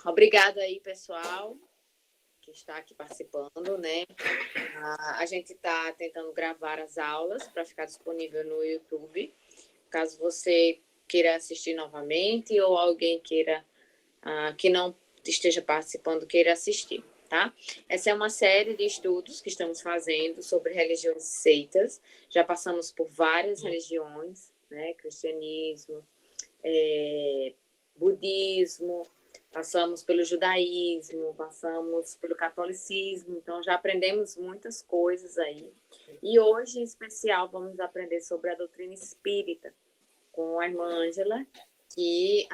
Obrigada aí, pessoal, que está aqui participando, né? A gente está tentando gravar as aulas para ficar disponível no YouTube, caso você queira assistir novamente ou alguém queira que não esteja participando queira assistir, tá? Essa é uma série de estudos que estamos fazendo sobre religiões e seitas. Já passamos por várias religiões, né? Cristianismo, budismo, passamos pelo judaísmo, passamos pelo catolicismo, então já aprendemos muitas coisas aí. E hoje, em especial, vamos aprender sobre a doutrina espírita com a irmã Ângela, que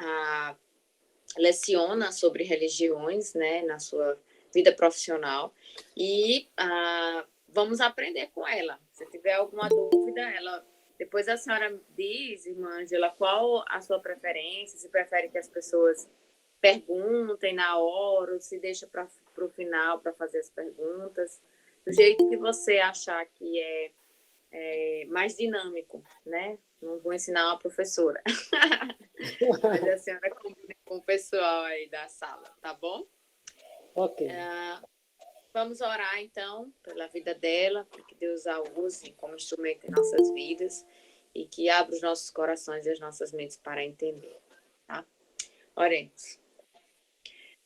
leciona sobre religiões, né, na sua vida profissional, e vamos aprender com ela. Se tiver alguma dúvida, depois a senhora diz, irmã Ângela, qual a sua preferência, se prefere que as pessoas perguntem na hora, ou se deixa para o final para fazer as perguntas, do jeito que você achar que é mais dinâmico, né? Não vou ensinar uma professora. Mas a senhora combina com o pessoal aí da sala, tá bom? Ok. Vamos orar, então, pela vida dela, para que Deus a use como instrumento em nossas vidas e que abra os nossos corações e as nossas mentes para entender, tá? Oremos.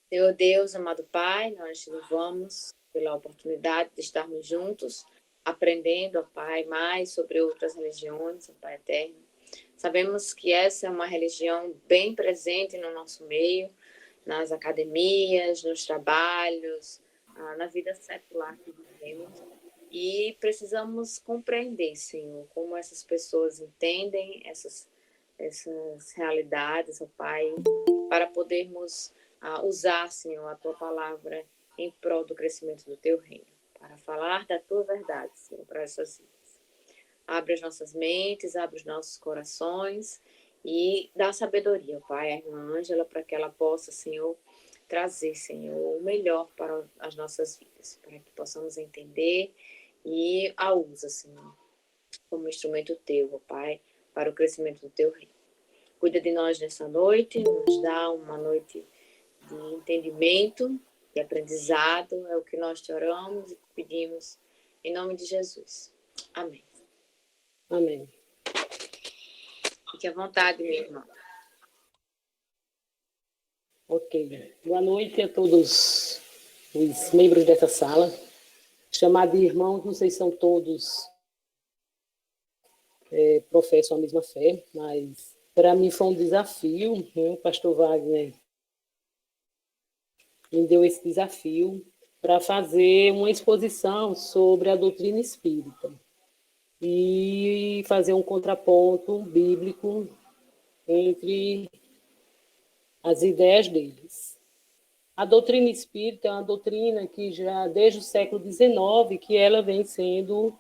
Senhor Deus, amado Pai, nós te louvamos pela oportunidade de estarmos juntos, aprendendo, ó Pai, mais sobre outras religiões, ó Pai eterno. Sabemos que essa é uma religião bem presente no nosso meio, nas academias, nos trabalhos, na vida secular que vivemos. E precisamos compreender, Senhor, como essas pessoas entendem essas realidades, ó Pai, para podermos usar, Senhor, a Tua palavra em prol do crescimento do Teu reino, para falar da Tua verdade, Senhor, para essas vidas. Abre as nossas mentes, abre os nossos corações e dá sabedoria, Pai, à irmã Ângela, para que ela possa, Senhor, trazer, Senhor, o melhor para as nossas vidas, para que possamos entender e a usa, Senhor, como instrumento Teu, Pai, para o crescimento do Teu reino. Cuida de nós nessa noite, nos dá uma noite de entendimento, de aprendizado, é o que nós te oramos e pedimos, em nome de Jesus. Amém. Amém. Fique à vontade, minha irmã. Ok. Boa noite a todos os membros dessa sala. Chamar de irmãos, não sei se são todos professam a mesma fé, mas para mim foi um desafio, né? O pastor Wagner me deu esse desafio para fazer uma exposição sobre a doutrina espírita e fazer um contraponto bíblico entre as ideias deles. A doutrina espírita é uma doutrina que já desde o século XIX que ela vem sendo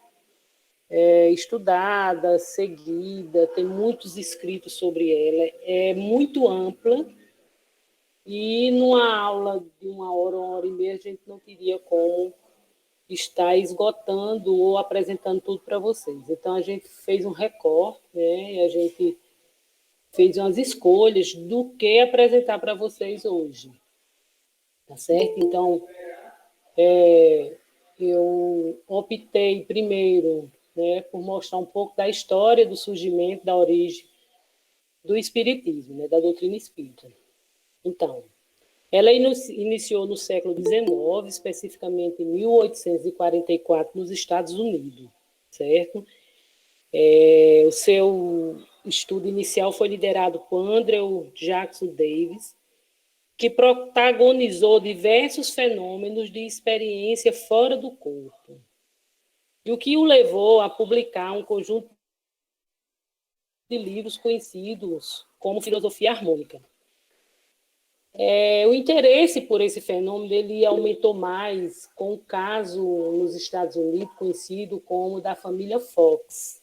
estudada, seguida, tem muitos escritos sobre ela, é muito ampla e numa aula de uma hora e meia, a gente não teria como estar esgotando ou apresentando tudo para vocês. Então, a gente fez um recorte, né, e a gente fez umas escolhas do que apresentar para vocês hoje. Tá certo? Então, eu optei primeiro, né, por mostrar um pouco da história do surgimento, da origem do espiritismo, né, da doutrina espírita. Então, ela iniciou no século XIX, especificamente em 1844, nos Estados Unidos, certo? O seu estudo inicial foi liderado por Andrew Jackson Davis, que protagonizou diversos fenômenos de experiência fora do corpo, e o que o levou a publicar um conjunto de livros conhecidos como filosofia harmônica. O interesse por esse fenômeno ele aumentou mais com o caso nos Estados Unidos conhecido como da família Fox.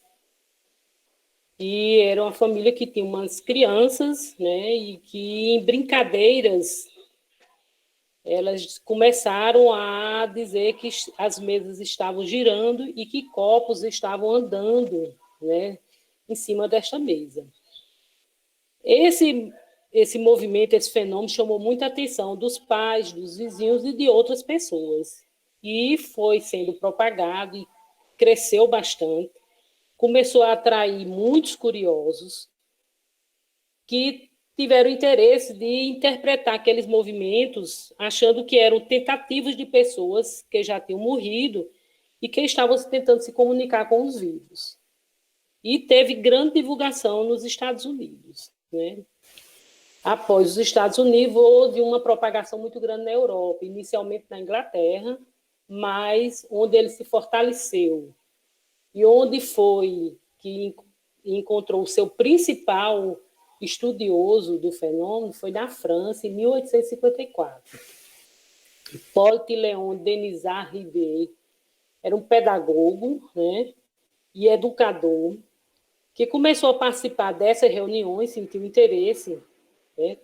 E era uma família que tinha umas crianças, né, e que em brincadeiras elas começaram a dizer que as mesas estavam girando e que copos estavam andando, né, em cima desta mesa. Esse esse movimento, esse fenômeno chamou muita atenção dos pais, dos vizinhos e de outras pessoas. E foi sendo propagado e cresceu bastante. Começou a atrair muitos curiosos que tiveram interesse de interpretar aqueles movimentos, achando que eram tentativas de pessoas que já tinham morrido e que estavam tentando se comunicar com os vivos. E teve grande divulgação nos Estados Unidos, né? Após os Estados Unidos, houve uma propagação muito grande na Europa, inicialmente na Inglaterra, mas onde ele se fortaleceu e onde foi que encontrou o seu principal estudioso do fenômeno foi na França, em 1854. Hippolyte Léon Denisard Rivet era um pedagogo, né, e educador, que começou a participar dessas reuniões, sentiu interesse, né,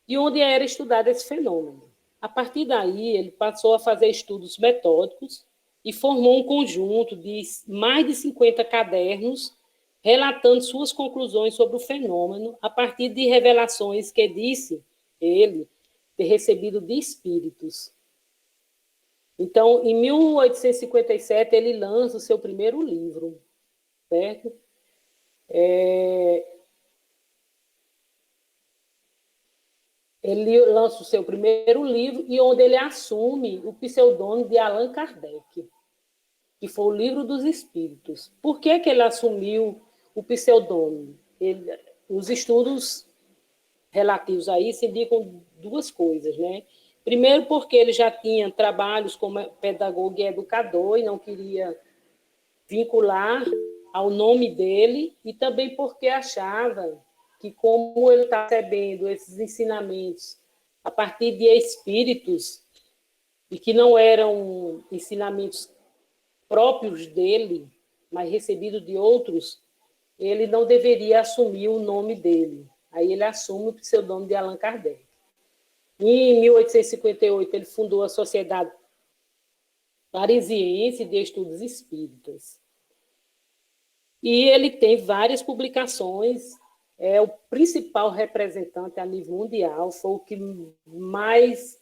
e onde era estudado esse fenômeno. A partir daí, ele passou a fazer estudos metódicos e formou um conjunto de mais de 50 cadernos relatando suas conclusões sobre o fenômeno a partir de revelações que disse ele ter recebido de espíritos. Então, em 1857, ele lança o seu primeiro livro, certo? Ele lança o seu primeiro livro e onde ele assume o pseudônimo de Allan Kardec, que foi o Livro dos Espíritos. Por que ele assumiu o pseudônimo? Os estudos relativos a isso indicam duas coisas, né? Primeiro, porque ele já tinha trabalhos como pedagogo e educador e não queria vincular ao nome dele, e também porque achava que, como ele está recebendo esses ensinamentos a partir de espíritos, e que não eram ensinamentos próprios dele, mas recebidos de outros, ele não deveria assumir o nome dele. Aí ele assume o pseudônimo de Allan Kardec. Em 1858, ele fundou a Sociedade Parisiense de Estudos Espíritas. E ele tem várias publicações, é o principal representante a nível mundial, foi o que mais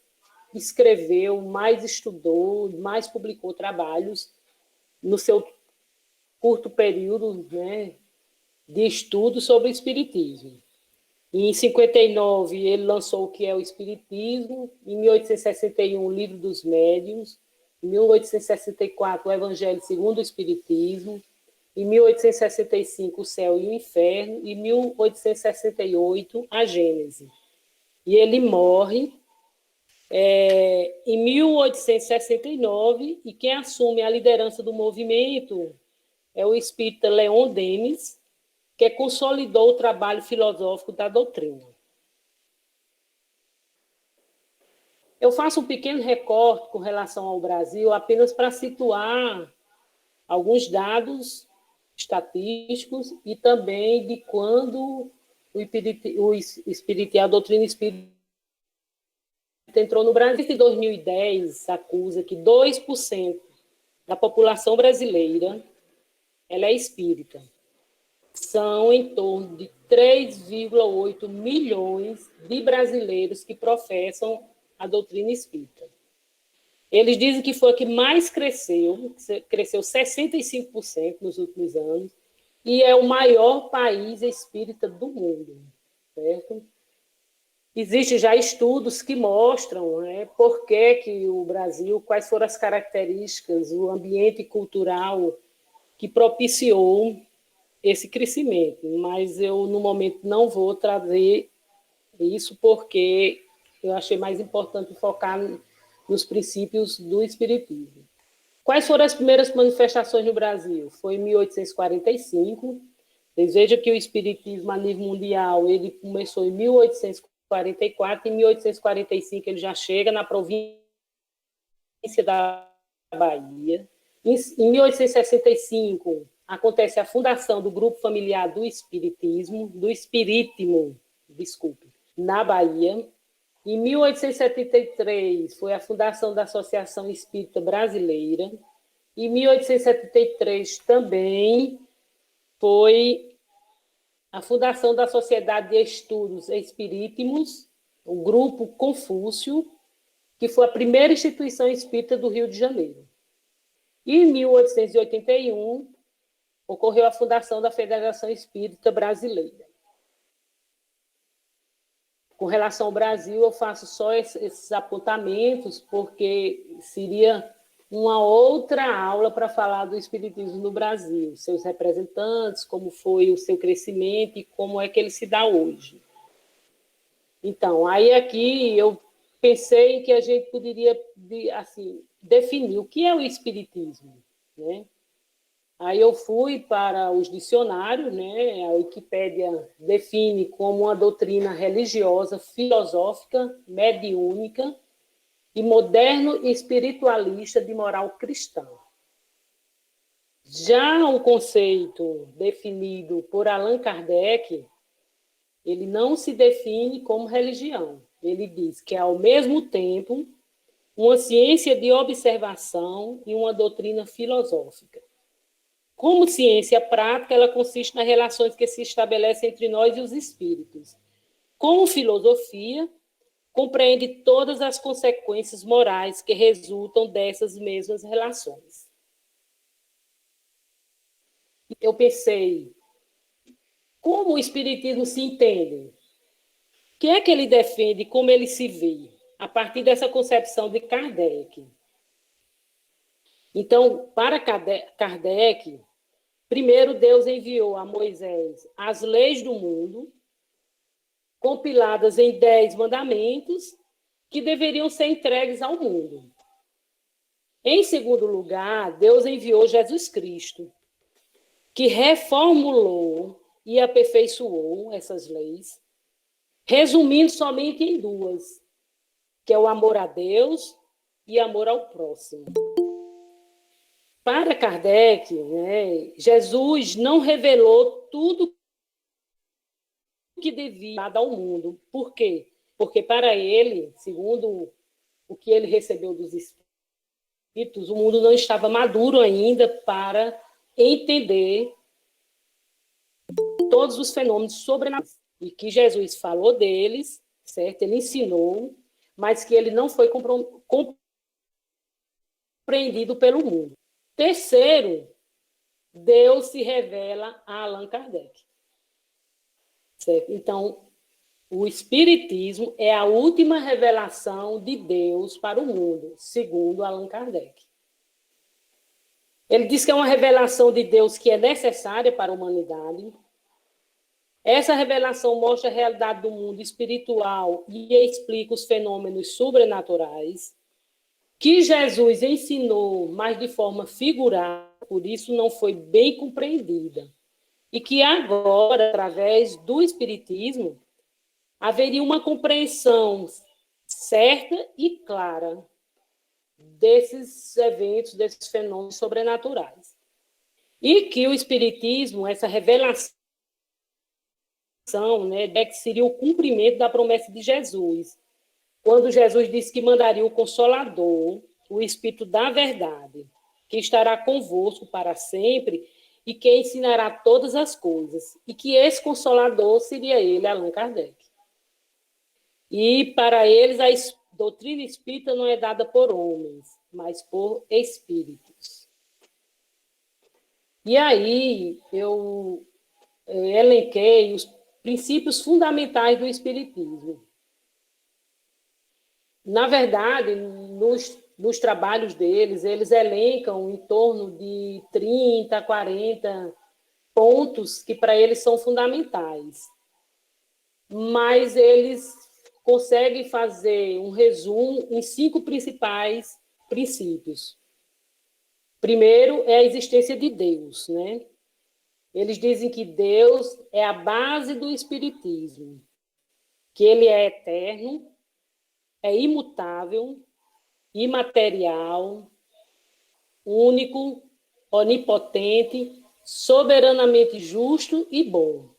escreveu, mais estudou, mais publicou trabalhos no seu curto período, né, de estudo sobre o espiritismo. Em 59, ele lançou o que é o Espiritismo, em 1861, o Livro dos Médiuns, em 1864, o Evangelho segundo o Espiritismo, em 1865, o Céu e o Inferno, e em 1868, a Gênese. E ele morre em 1869, e quem assume a liderança do movimento é o espírita Leon Denis, que consolidou o trabalho filosófico da doutrina. Eu faço um pequeno recorte com relação ao Brasil, apenas para situar alguns dados estatísticos e também de quando a doutrina espírita entrou no Brasil. Em 2010, acusa que 2% da população brasileira ela é espírita. São em torno de 3,8 milhões de brasileiros que professam a doutrina espírita. Eles dizem que foi a que mais cresceu 65% nos últimos anos, e é o maior país espírita do mundo, certo? Existem já estudos que mostram, né, por que o Brasil, quais foram as características, o ambiente cultural que propiciou esse crescimento, mas eu, no momento, não vou trazer isso porque eu achei mais importante focar nos princípios do Espiritismo. Quais foram as primeiras manifestações no Brasil? Foi em 1845. Vocês vejam que o Espiritismo, a nível mundial, ele começou em 1844, em 1845 ele já chega na província da Bahia. Em 1865, acontece a fundação do Grupo Familiar do Espiritismo, na Bahia. Em 1873, foi a fundação da Associação Espírita Brasileira. Em 1873, também foi a fundação da Sociedade de Estudos Espíritimos, o Grupo Confúcio, que foi a primeira instituição espírita do Rio de Janeiro. E, em 1881, ocorreu a fundação da Federação Espírita Brasileira. Com relação ao Brasil, eu faço só esses apontamentos, porque seria uma outra aula para falar do espiritismo no Brasil, seus representantes, como foi o seu crescimento e como é que ele se dá hoje. Então, aí aqui eu pensei que a gente poderia assim, definir o que é o espiritismo, né? Aí eu fui para os dicionários, né? A Wikipédia define como uma doutrina religiosa, filosófica, mediúnica e moderno e espiritualista de moral cristã. Já o conceito definido por Allan Kardec, ele não se define como religião. Ele diz que é, ao mesmo tempo, uma ciência de observação e uma doutrina filosófica. Como ciência prática, ela consiste nas relações que se estabelecem entre nós e os espíritos. Como filosofia, compreende todas as consequências morais que resultam dessas mesmas relações. Eu pensei, como o espiritismo se entende? O que é que ele defende, como ele se vê, a partir dessa concepção de Kardec? Então, para Kardec, primeiro Deus enviou a Moisés as leis do mundo, compiladas em 10 mandamentos, que deveriam ser entregues ao mundo. Em segundo lugar, Deus enviou Jesus Cristo, que reformulou e aperfeiçoou essas leis, resumindo somente em duas, que é o amor a Deus e amor ao próximo. Para Kardec, né, Jesus não revelou tudo que devia dar ao mundo. Por quê? Porque para ele, segundo o que ele recebeu dos espíritos, o mundo não estava maduro ainda para entender todos os fenômenos sobrenaturais. E que Jesus falou deles, certo? Ele ensinou, mas que ele não foi compreendido pelo mundo. Terceiro, Deus se revela a Allan Kardec. Certo? Então, o Espiritismo é a última revelação de Deus para o mundo, segundo Allan Kardec. Ele diz que é uma revelação de Deus que é necessária para a humanidade. Essa revelação mostra a realidade do mundo espiritual e explica os fenômenos sobrenaturais que Jesus ensinou, mas de forma figurada, por isso não foi bem compreendida. E que agora, através do Espiritismo, haveria uma compreensão certa e clara desses eventos, desses fenômenos sobrenaturais. E que o Espiritismo, essa revelação, né, que seria o cumprimento da promessa de Jesus, quando Jesus disse que mandaria o Consolador, o Espírito da Verdade, que estará convosco para sempre e que ensinará todas as coisas, e que esse Consolador seria ele, Allan Kardec. E para eles a doutrina espírita não é dada por homens, mas por espíritos. E aí eu elenquei os princípios fundamentais do espiritismo. Na verdade, nos trabalhos deles, eles elencam em torno de 30, 40 pontos que para eles são fundamentais. Mas eles conseguem fazer um resumo em 5 principais princípios. Primeiro é a existência de Deus, né? Eles dizem que Deus é a base do espiritismo, que ele é eterno, é imutável, imaterial, único, onipotente, soberanamente justo e bom.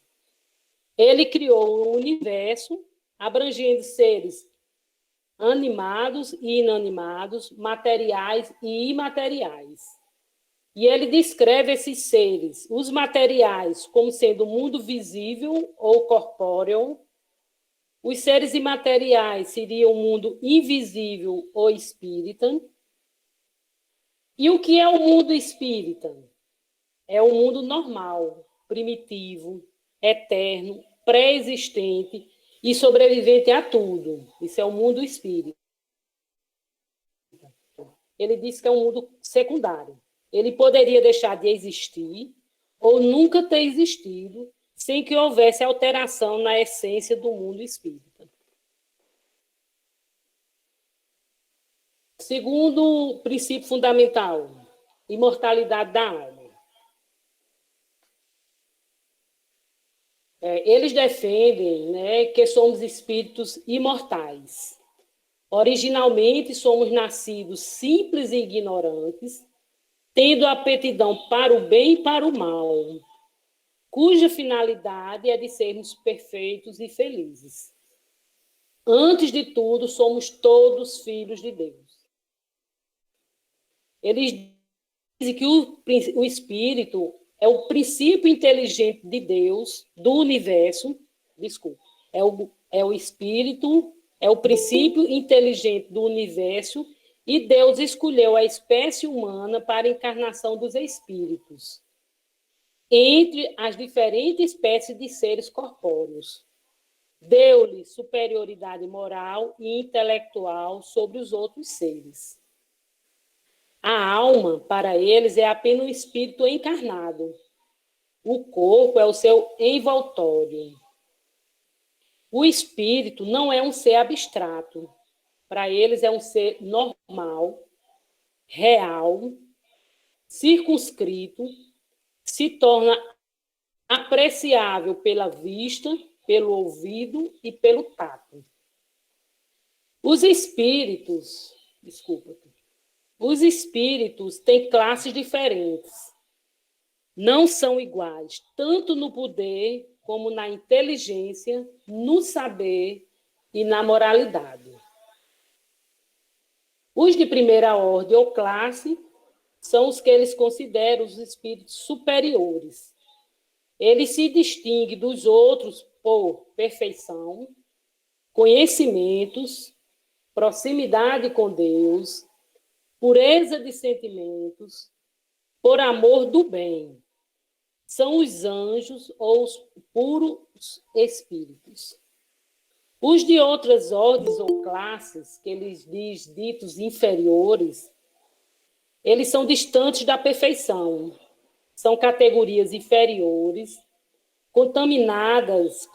Ele criou o universo, abrangendo seres animados e inanimados, materiais e imateriais. E ele descreve esses seres, os materiais, como sendo o mundo visível ou corpóreo. Os seres imateriais seriam o mundo invisível ou espírita. E o que é o mundo espírita? É o mundo normal, primitivo, eterno, pré-existente e sobrevivente a tudo. Isso é o mundo espírita. Ele diz que é um mundo secundário. Ele poderia deixar de existir ou nunca ter existido sem que houvesse alteração na essência do mundo espírita. Segundo princípio fundamental, imortalidade da alma. Eles defendem, né, que somos espíritos imortais. Originalmente, somos nascidos simples e ignorantes, tendo aptidão para o bem e para o mal, cuja finalidade é de sermos perfeitos e felizes. Antes de tudo, somos todos filhos de Deus. Eles dizem que o espírito é o princípio inteligente de Deus, do universo, desculpa, é o espírito, é o princípio inteligente do universo, e Deus escolheu a espécie humana para a encarnação dos espíritos, entre as diferentes espécies de seres corpóreos. Deu-lhe superioridade moral e intelectual sobre os outros seres. A alma, para eles, é apenas um espírito encarnado. O corpo é o seu envoltório. O espírito não é um ser abstrato. Para eles, é um ser normal, real, circunscrito, se torna apreciável pela vista, pelo ouvido e pelo tato. Os espíritos têm classes diferentes. Não são iguais, tanto no poder como na inteligência, no saber e na moralidade. Os de primeira ordem ou classe são os que eles consideram os espíritos superiores. Eles se distinguem dos outros por perfeição, conhecimentos, proximidade com Deus, pureza de sentimentos, por amor do bem. São os anjos ou os puros espíritos. Os de outras ordens ou classes, que eles dizem ditos inferiores, eles são distantes da perfeição. São categorias inferiores, contaminados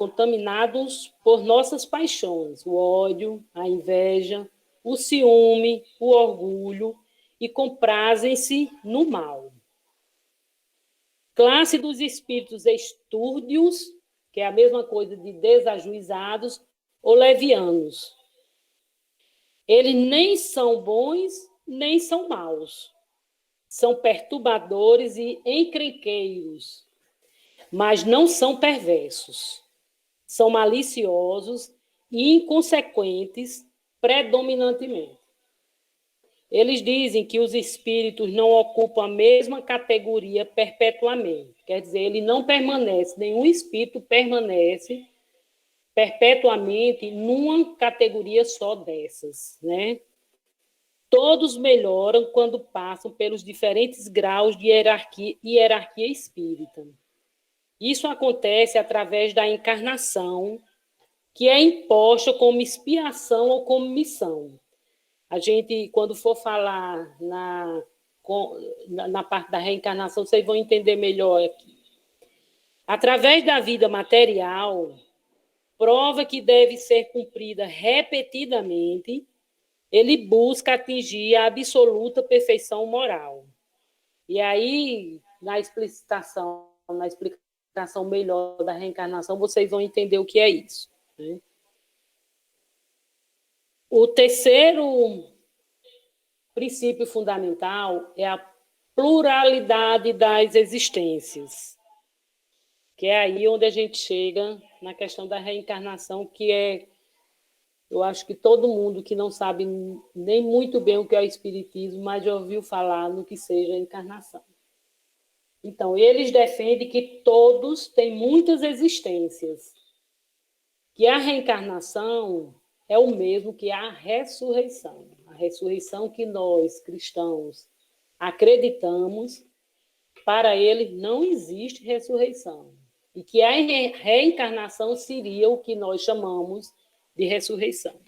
por nossas paixões, o ódio, a inveja, o ciúme, o orgulho, e comprazem-se no mal. Classe dos espíritos estúrdios, que é a mesma coisa de desajuizados, ou levianos. Eles nem são bons, nem são maus. São perturbadores e encrenqueiros, mas não são perversos. São maliciosos e inconsequentes predominantemente. Eles dizem que os espíritos não ocupam a mesma categoria perpetuamente. Quer dizer, ele não permanece, nenhum espírito permanece perpetuamente numa categoria só dessas, né? Todos melhoram quando passam pelos diferentes graus de hierarquia espírita. Isso acontece através da encarnação, que é imposta como expiação ou como missão. A gente, quando for falar na parte da reencarnação, vocês vão entender melhor aqui. Através da vida material, prova que deve ser cumprida repetidamente, ele busca atingir a absoluta perfeição moral. E aí, na explicação melhor da reencarnação, vocês vão entender o que é isso, né? O terceiro princípio fundamental é a pluralidade das existências, que é aí onde a gente chega na questão da reencarnação, que é, eu acho que todo mundo que não sabe nem muito bem o que é o espiritismo, mas já ouviu falar no que seja a encarnação. Então, eles defendem que todos têm muitas existências, que a reencarnação é o mesmo que a ressurreição. A ressurreição que nós, cristãos, acreditamos, para eles não existe ressurreição. E que a reencarnação seria o que nós chamamos de ressurreição.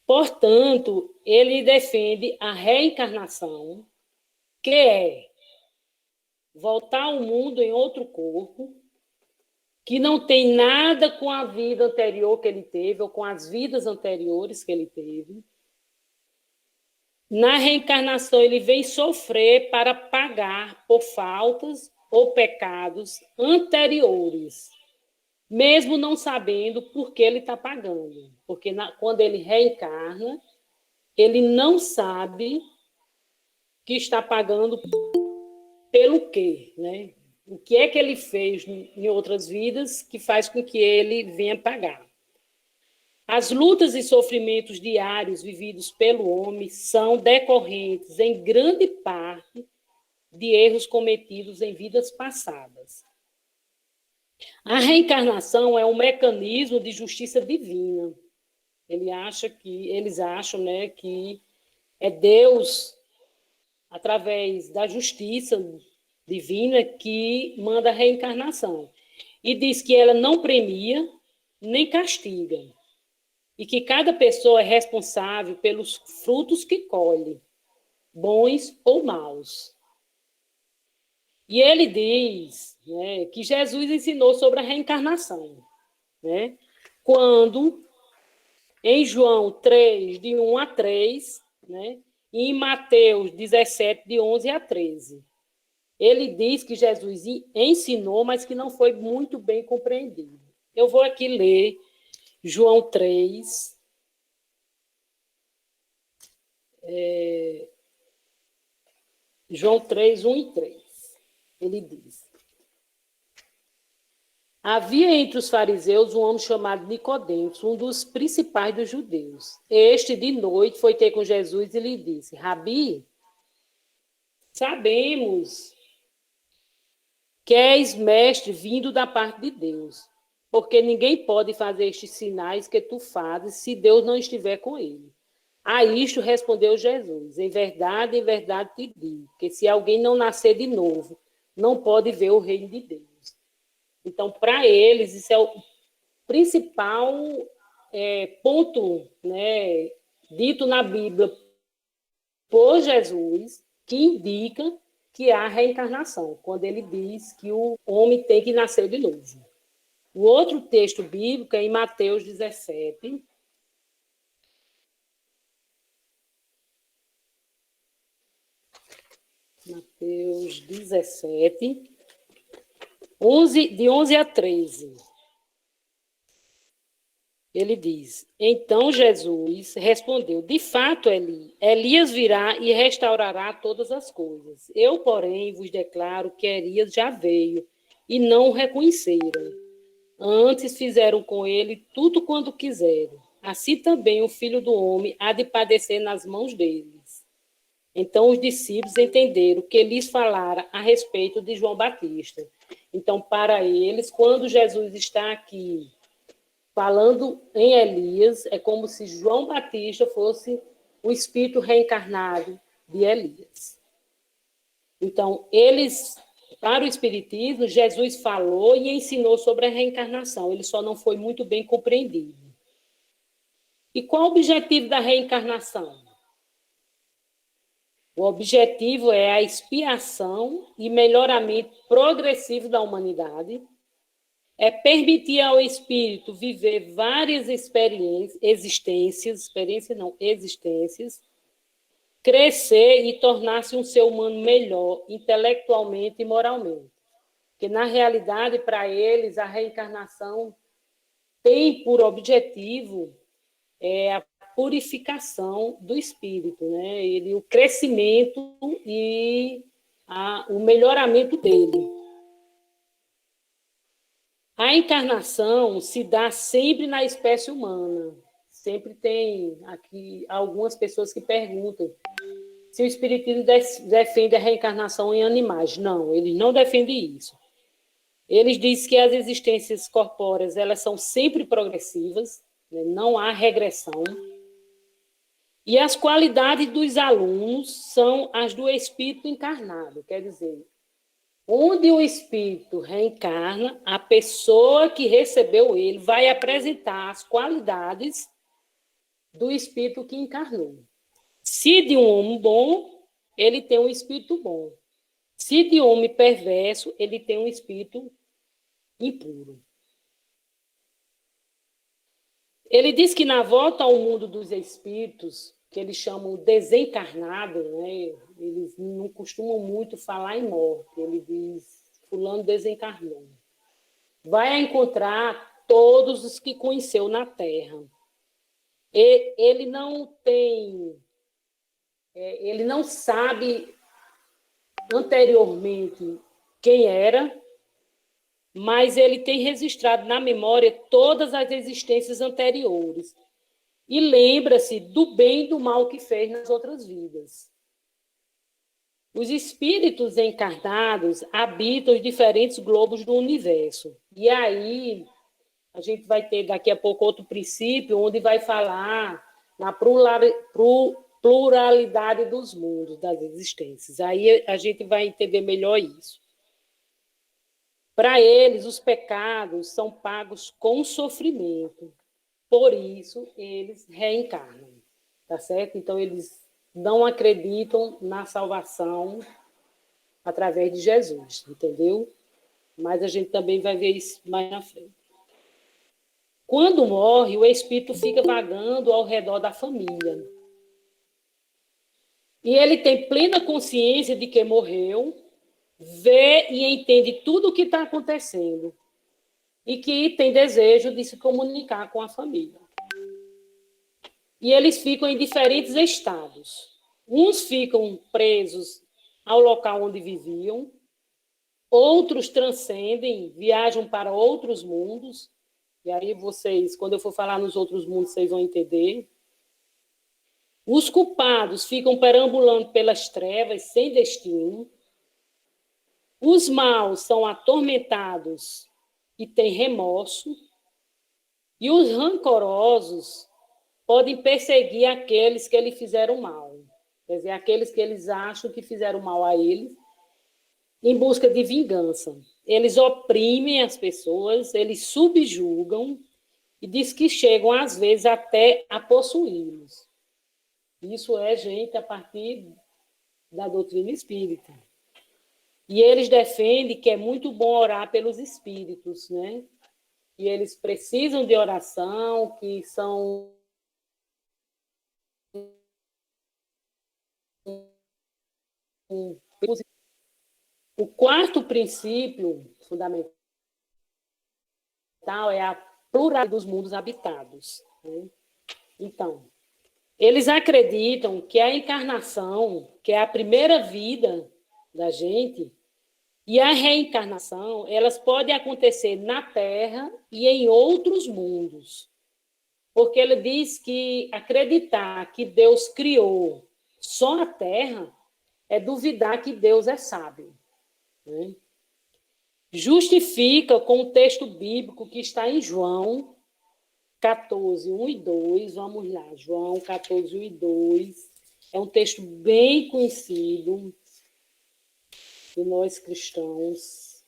Portanto, ele defende a reencarnação, que é voltar ao mundo em outro corpo, que não tem nada com a vida anterior que ele teve, ou com as vidas anteriores que ele teve. Na reencarnação, ele vem sofrer para pagar por faltas ou pecados anteriores, mesmo não sabendo por que ele está pagando. Porque quando ele reencarna, ele não sabe que está pagando pelo quê, né? O que é que ele fez em outras vidas que faz com que ele venha pagar. As lutas e sofrimentos diários vividos pelo homem são decorrentes, em grande parte, de erros cometidos em vidas passadas. A reencarnação é um mecanismo de justiça divina. Eles acham, né, que é Deus, através da justiça divina, que manda a reencarnação. E diz que ela não premia nem castiga. E que cada pessoa é responsável pelos frutos que colhe, bons ou maus. E ele diz, né, que Jesus ensinou sobre a reencarnação, né, quando, em João 3, de 1 a 3, né, e em Mateus 17, de 11 a 13. Ele diz que Jesus ensinou, mas que não foi muito bem compreendido. Eu vou aqui ler João 3, João 3, 1 e 3. Ele diz: havia entre os fariseus um homem chamado Nicodemos, um dos principais dos judeus. Este, de noite, foi ter com Jesus e lhe disse: Rabi, sabemos que és mestre vindo da parte de Deus, porque ninguém pode fazer estes sinais que tu fazes se Deus não estiver com ele. A isto respondeu Jesus: em verdade te digo, que se alguém não nascer de novo, não pode ver o reino de Deus. Então, para eles, isso é o principal ponto, né, dito na Bíblia por Jesus, que indica que há reencarnação, quando ele diz que o homem tem que nascer de novo. O outro texto bíblico é em Mateus 17. Mateus 17, de 11 a 13. Ele diz: então Jesus respondeu: de fato, Elias virá e restaurará todas as coisas. Eu, porém, vos declaro que Elias já veio e não o reconheceram. Antes fizeram com ele tudo quanto quiseram. Assim também o Filho do Homem há de padecer nas mãos deles. Então os discípulos entenderam que lhes falara a respeito de João Batista. Então, para eles, quando Jesus está aqui falando em Elias, é como se João Batista fosse o espírito reencarnado de Elias. Então, para o Espiritismo, Jesus falou e ensinou sobre a reencarnação. Ele só não foi muito bem compreendido. E qual o objetivo da reencarnação? O objetivo é a expiação e melhoramento progressivo da humanidade, é permitir ao espírito viver várias existências, crescer e tornar-se um ser humano melhor, intelectualmente e moralmente. Porque, na realidade, para eles, a reencarnação tem por objetivo a purificação do espírito, né? O crescimento e o melhoramento dele. A encarnação se dá sempre na espécie humana. Sempre tem aqui algumas pessoas que perguntam se o Espiritismo defende a reencarnação em animais. Não, eles não defendem isso. Eles dizem que as existências corpóreas elas são sempre progressivas, né? Não há regressão. E as qualidades dos alunos são as do espírito encarnado, quer dizer, onde o espírito reencarna, a pessoa que recebeu ele vai apresentar as qualidades do espírito que encarnou. Se de um homem bom, ele tem um espírito bom. Se de homem perverso, ele tem um espírito impuro. Ele diz que na volta ao mundo dos espíritos, que eles chamam desencarnado, né? Eles não costumam muito falar em morte. Ele diz, fulano desencarnou. Vai encontrar todos os que conheceu na Terra. Ele não sabe anteriormente quem era, mas ele tem registrado na memória todas as existências anteriores e lembra-se do bem e do mal que fez nas outras vidas. Os espíritos encarnados habitam os diferentes globos do universo. E aí a gente vai ter daqui a pouco outro princípio, onde vai falar na pluralidade dos mundos, das existências. Aí a gente vai entender melhor isso. Para eles, os pecados são pagos com sofrimento. Por isso, eles reencarnam. Tá certo? Então, eles não acreditam na salvação através de Jesus, entendeu? Mas a gente também vai ver isso mais na frente. Quando morre, o espírito fica vagando ao redor da família. E ele tem plena consciência de que morreu, vê e entende tudo o que está acontecendo e que tem desejo de se comunicar com a família. E eles ficam em diferentes estados. Uns ficam presos ao local onde viviam, outros transcendem, viajam para outros mundos, e aí vocês, quando eu for falar nos outros mundos, vocês vão entender. Os culpados ficam perambulando pelas trevas sem destino. Os maus são atormentados e têm remorso. E os rancorosos podem perseguir aqueles que lhe fizeram mal. Quer dizer, aqueles que eles acham que fizeram mal a eles, em busca de vingança. Eles oprimem as pessoas, eles subjugam e diz que chegam, às vezes, até a possuí-los. Isso é, gente, a partir da doutrina espírita. E eles defendem que é muito bom orar pelos espíritos, né? E eles precisam de oração, que são o quarto princípio fundamental é a pluralidade dos mundos habitados, né? Então, eles acreditam que a encarnação, que é a primeira vida da gente, e a reencarnação, elas podem acontecer na Terra e em outros mundos. Porque ele diz que acreditar que Deus criou só a Terra é duvidar que Deus é sábio, né? Justifica com o texto bíblico que está em João 14, 1 e 2. Vamos lá, João 14, 1 e 2. É um texto bem conhecido de nós cristãos.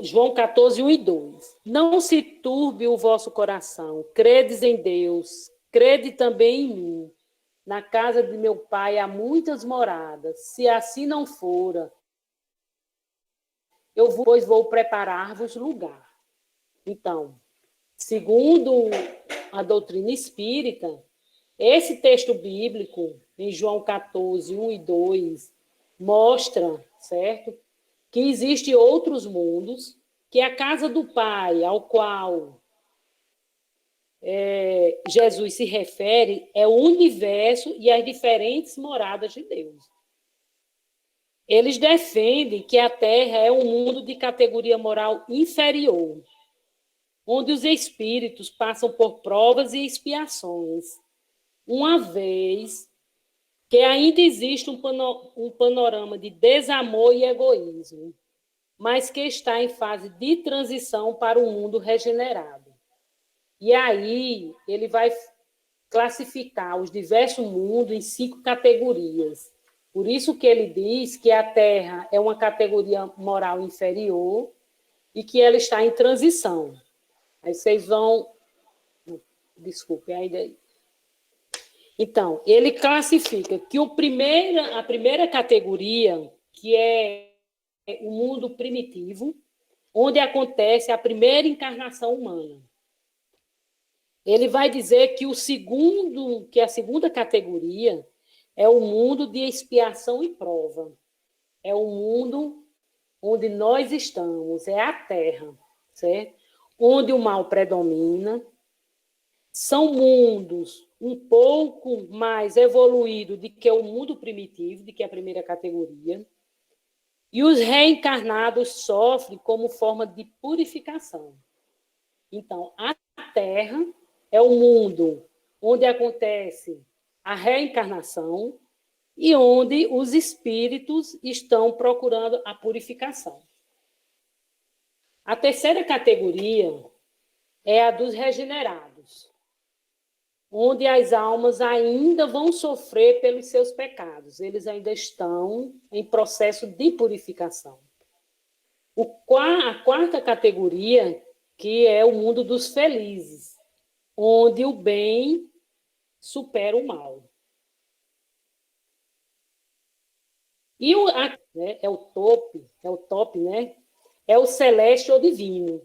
João 14, 1 e 2. Não se turbe o vosso coração, credes em Deus, crede também em mim. Na casa de meu pai há muitas moradas. Se assim não fora, pois vou preparar-vos lugar. Então, segundo a doutrina espírita, esse texto bíblico, em João 14, 1 e 2, mostra, certo, que existem outros mundos, que a casa do Pai, ao qual Jesus se refere, é o universo e as diferentes moradas de Deus. Eles defendem que a Terra é um mundo de categoria moral inferior. onde os espíritos passam por provas e expiações, uma vez que ainda existe um panorama de desamor e egoísmo, mas que está em fase de transição para um mundo regenerado. E aí ele vai classificar os diversos mundos em 5 categorias. Por isso que ele diz que a Terra é uma categoria moral inferior e que ela está em transição. Aí vocês vão... Desculpe, ainda... Então, ele classifica que a primeira categoria, que é o mundo primitivo, onde acontece a primeira encarnação humana. Ele vai dizer que a segunda categoria é o mundo de expiação e prova. É o mundo onde nós estamos, é a Terra, certo? Onde o mal predomina. São mundos um pouco mais evoluídos do que o mundo primitivo, de que é a primeira categoria. E os reencarnados sofrem como forma de purificação. Então, a Terra é o mundo onde acontece a reencarnação e onde os espíritos estão procurando a purificação. A terceira categoria é a dos regenerados, onde as almas ainda vão sofrer pelos seus pecados. Eles ainda estão em processo de purificação. A quarta categoria, que é o mundo dos felizes, onde o bem supera o mal. E é o top, né? É o celeste ou divino.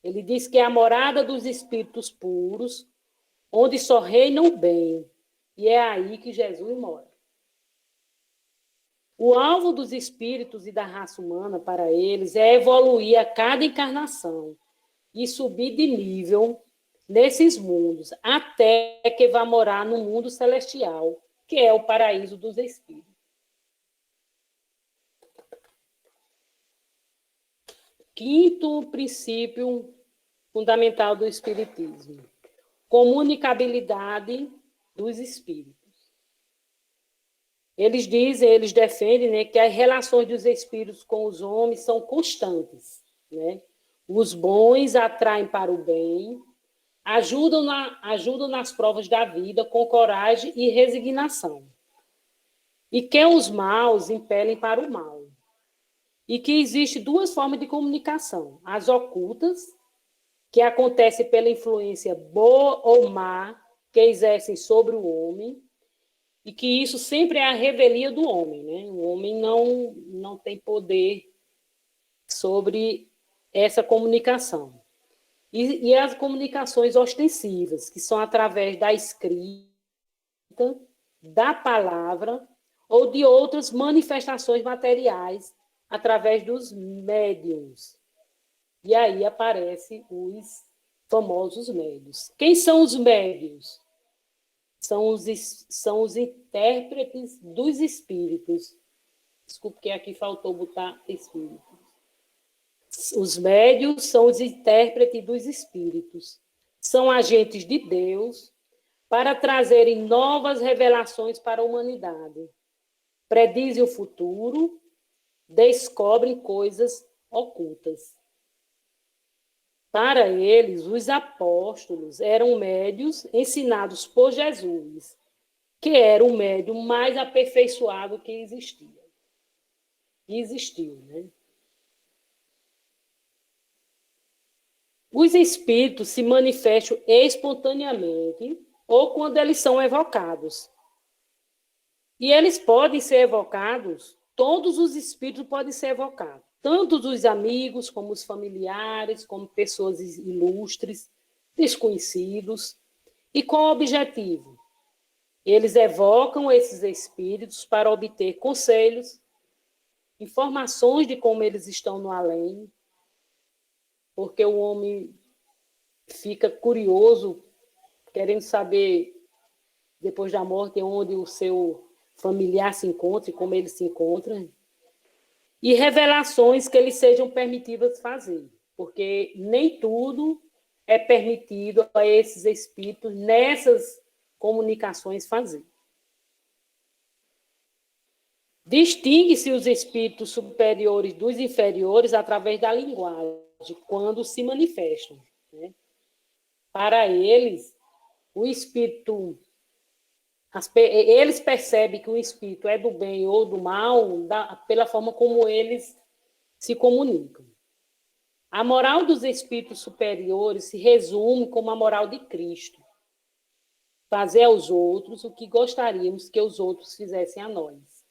Ele diz que é a morada dos espíritos puros, onde só reina o bem, e é aí que Jesus mora. O alvo dos espíritos e da raça humana para eles é evoluir a cada encarnação e subir de nível nesses mundos, até que vá morar no mundo celestial, que é o paraíso dos espíritos. Quinto princípio fundamental do espiritismo: comunicabilidade dos espíritos. Eles defendem, né, que as relações dos espíritos com os homens são constantes, né? Os bons atraem para o bem, ajudam nas provas da vida com coragem e resignação. E que os maus impelem para o mal. E que existem 2 formas de comunicação: as ocultas, que acontecem pela influência boa ou má que exercem sobre o homem, e que isso sempre é a revelia do homem, né? O homem não tem poder sobre essa comunicação. E as comunicações ostensivas, que são através da escrita, da palavra ou de outras manifestações materiais, através dos médiuns. E aí aparecem os famosos médiuns. Quem são os médiuns? São os intérpretes dos espíritos. Desculpe que aqui faltou botar espíritos. Os médiuns são os intérpretes dos espíritos. São agentes de Deus para trazerem novas revelações para a humanidade. Predizem o futuro, descobrem coisas ocultas. Para eles, os apóstolos eram médiuns ensinados por Jesus, que era o médium mais aperfeiçoado que existia. E existiu, né? Os espíritos se manifestam espontaneamente ou quando eles são evocados. E eles podem ser evocados, todos os espíritos podem ser evocados. Tanto os amigos, como os familiares, como pessoas ilustres, desconhecidos. E qual o objetivo? Eles evocam esses espíritos para obter conselhos, informações de como eles estão no além, porque o homem fica curioso, querendo saber, depois da morte, onde o seu familiar se encontra e como ele se encontra. E revelações que eles sejam permitidas fazer, porque nem tudo é permitido a esses espíritos, nessas comunicações, fazer. Distingue-se os espíritos superiores dos inferiores através da linguagem, quando se manifestam, né? Para eles, o espírito, eles percebem que o espírito é do bem ou do mal pela forma como eles se comunicam. A moral dos espíritos superiores se resume como a moral de Cristo: fazer aos outros o que gostaríamos que os outros fizessem a nós.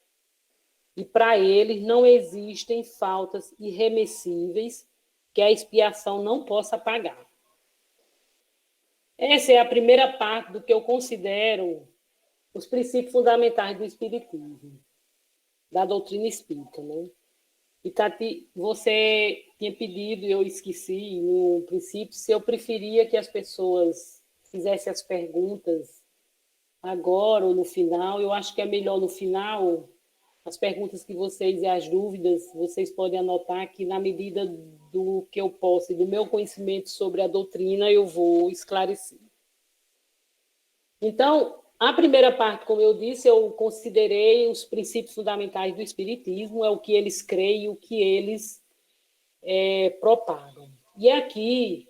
E para eles não existem faltas irremessíveis que a expiação não possa pagar. Essa é a primeira parte do que eu considero os princípios fundamentais do Espiritismo, da doutrina espírita, né? E, Tati, você tinha pedido, e eu esqueci no princípio, se eu preferia que as pessoas fizessem as perguntas agora ou no final. Eu acho que é melhor no final. As perguntas que vocês e as dúvidas, vocês podem anotar que, na medida do que eu posso e do meu conhecimento sobre a doutrina, eu vou esclarecer. Então, a primeira parte, como eu disse, eu considerei os princípios fundamentais do Espiritismo, é o que eles creem e o que eles propagam. E aqui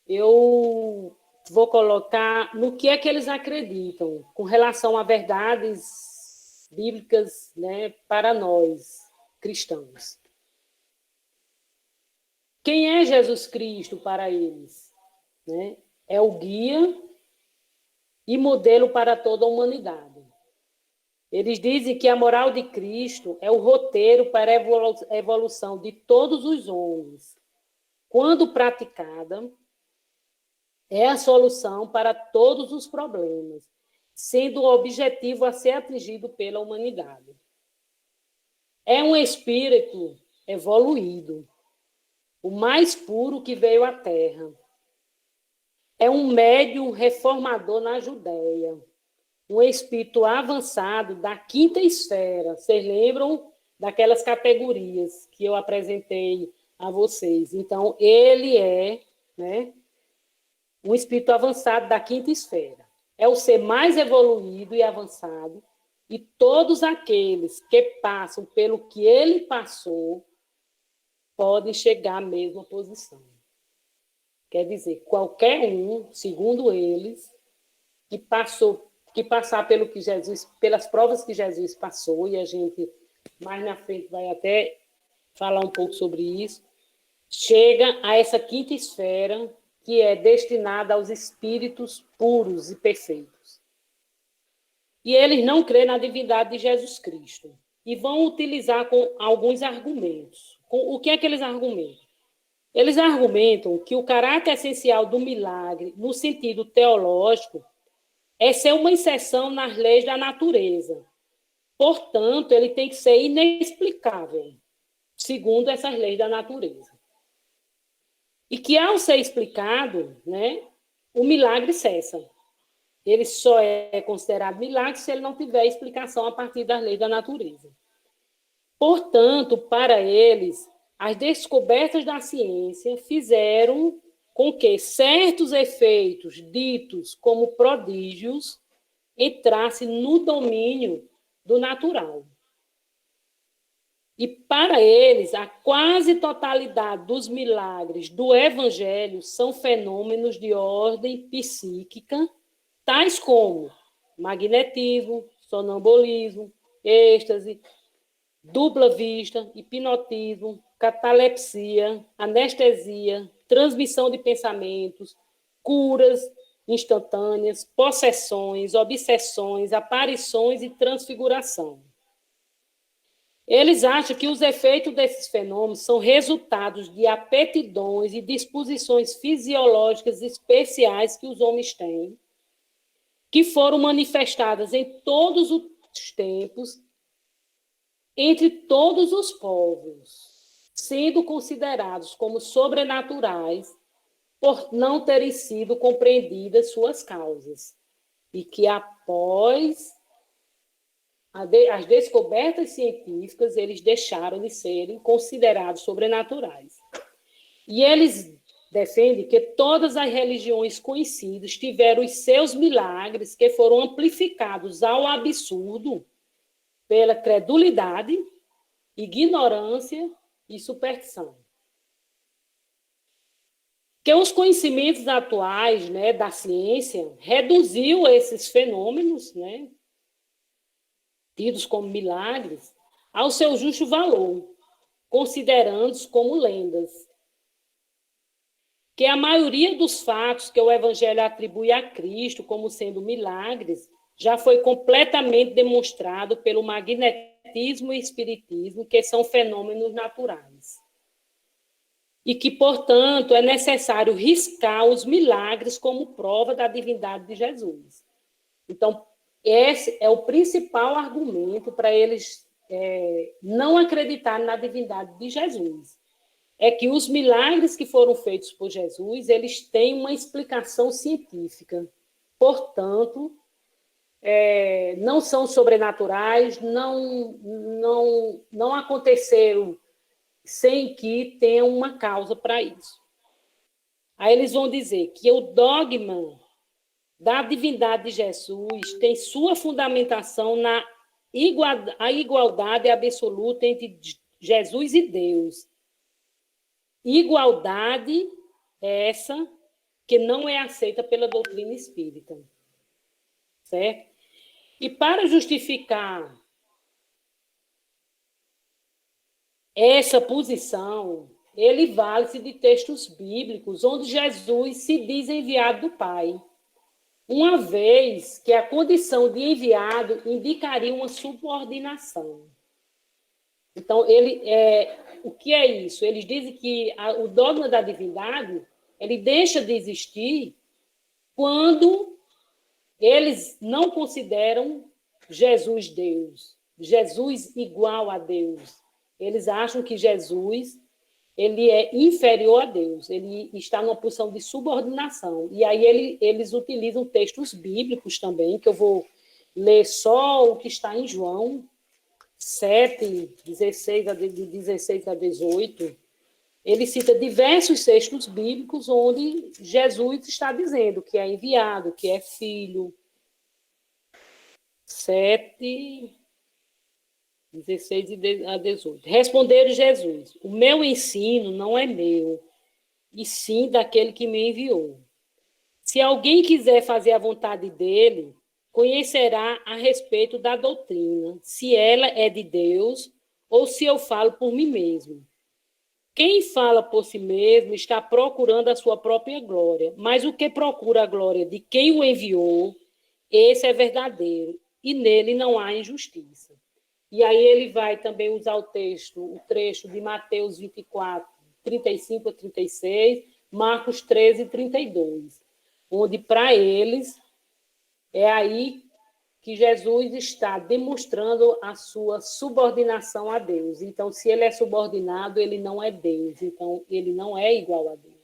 eu vou colocar no que é que eles acreditam com relação a verdades bíblicas, né, para nós, cristãos. Quem é Jesus Cristo para eles? Né? É o guia e modelo para toda a humanidade. Eles dizem que a moral de Cristo é o roteiro para a evolução de todos os homens. Quando praticada, é a solução para todos os problemas, sendo o objetivo a ser atingido pela humanidade. É um espírito evoluído, o mais puro que veio à Terra. É um médium reformador na Judéia, um espírito avançado da quinta esfera. Vocês lembram daquelas categorias que eu apresentei a vocês? Então, ele é, né, um espírito avançado da quinta esfera. É o ser mais evoluído e avançado, e todos aqueles que passam pelo que ele passou podem chegar à mesma posição. Quer dizer, qualquer um, segundo eles, que passar pelo que Jesus, pelas provas que Jesus passou, e a gente mais na frente vai até falar um pouco sobre isso, chega a essa quinta esfera que é destinada aos espíritos puros e perfeitos. E eles não creem na divindade de Jesus Cristo. E vão utilizar com alguns argumentos. O que é que eles argumentam? Eles argumentam que o caráter essencial do milagre, no sentido teológico, é ser uma exceção nas leis da natureza. Portanto, ele tem que ser inexplicável, segundo essas leis da natureza. E que, ao ser explicado, né, o milagre cessa. Ele só é considerado milagre se ele não tiver explicação a partir das leis da natureza. Portanto, para eles, as descobertas da ciência fizeram com que certos efeitos ditos como prodígios entrassem no domínio do natural. E para eles, a quase totalidade dos milagres do Evangelho são fenômenos de ordem psíquica, tais como magnetismo, sonambulismo, êxtase, dupla vista, hipnotismo, catalepsia, anestesia, transmissão de pensamentos, curas instantâneas, possessões, obsessões, aparições e transfiguração. Eles acham que os efeitos desses fenômenos são resultados de aptidões e disposições fisiológicas especiais que os homens têm, que foram manifestadas em todos os tempos, entre todos os povos, sendo considerados como sobrenaturais por não terem sido compreendidas suas causas, e que após as descobertas científicas, eles deixaram de serem considerados sobrenaturais. E eles defende que todas as religiões conhecidas tiveram os seus milagres que foram amplificados ao absurdo pela credulidade, ignorância e superstição. Que os conhecimentos atuais, né, da ciência reduziu esses fenômenos, né, tidos como milagres, ao seu justo valor, considerando-os como lendas. Que a maioria dos fatos que o Evangelho atribui a Cristo como sendo milagres já foi completamente demonstrado pelo magnetismo e espiritismo, que são fenômenos naturais. E que, portanto, é necessário riscar os milagres como prova da divindade de Jesus. Então, esse é o principal argumento para eles não acreditarem na divindade de Jesus. É que os milagres que foram feitos por Jesus, eles têm uma explicação científica. Portanto, não são sobrenaturais, não aconteceram sem que tenha uma causa para isso. Aí eles vão dizer que o dogma da divindade de Jesus tem sua fundamentação na igualdade absoluta entre Jesus e Deus. Igualdade é essa que não é aceita pela doutrina espírita. Certo? E para justificar essa posição, ele vale-se de textos bíblicos onde Jesus se diz enviado do Pai, uma vez que a condição de enviado indicaria uma subordinação. Então, o que é isso? Eles dizem que o dogma da divindade ele deixa de existir quando eles não consideram Jesus Deus, Jesus igual a Deus. Eles acham que Jesus ele é inferior a Deus, ele está numa posição de subordinação. E aí eles utilizam textos bíblicos também, que eu vou ler só o que está em João 7, 16 a 18. Ele cita diversos textos bíblicos onde Jesus está dizendo que é enviado, que é filho. 7, 16 a 18. Responderam Jesus: o meu ensino não é meu, e sim daquele que me enviou. Se alguém quiser fazer a vontade dele, conhecerá a respeito da doutrina, se ela é de Deus ou se eu falo por mim mesmo. Quem fala por si mesmo está procurando a sua própria glória, mas o que procura a glória de quem o enviou, esse é verdadeiro, e nele não há injustiça. E aí ele vai também usar o trecho de Mateus 24, 35 a 36, Marcos 13, 32, onde para eles é aí que Jesus está demonstrando a sua subordinação a Deus. Então, se ele é subordinado, ele não é Deus. Então, ele não é igual a Deus.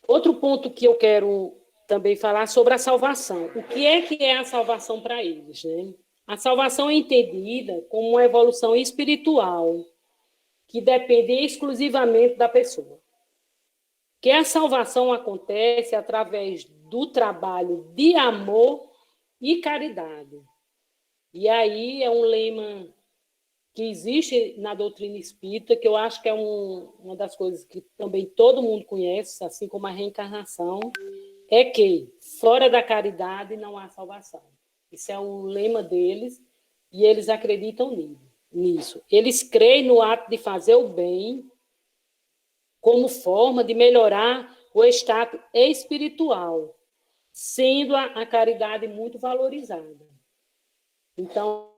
Outro ponto que eu quero também falar sobre a salvação. O que é a salvação para eles, né? A salvação é entendida como uma evolução espiritual que depende exclusivamente da pessoa. Que a salvação acontece através do trabalho de amor e caridade. E aí é um lema que existe na doutrina espírita, que eu acho que é uma das coisas que também todo mundo conhece, assim como a reencarnação, é que fora da caridade não há salvação. Isso é um lema deles e eles acreditam nisso. Eles creem no ato de fazer o bem como forma de melhorar o estado espiritual, sendo a caridade muito valorizada. Então,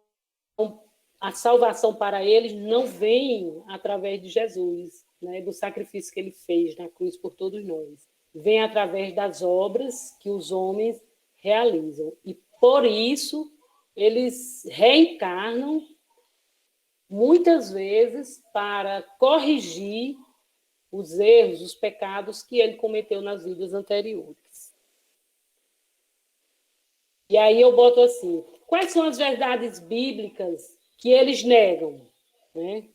a salvação para eles não vem através de Jesus, né, do sacrifício que ele fez na cruz por todos nós. Vem através das obras que os homens realizam. E, por isso, eles reencarnam muitas vezes para corrigir os erros, os pecados que ele cometeu nas vidas anteriores. E aí eu boto assim, quais são as verdades bíblicas que eles negam, né?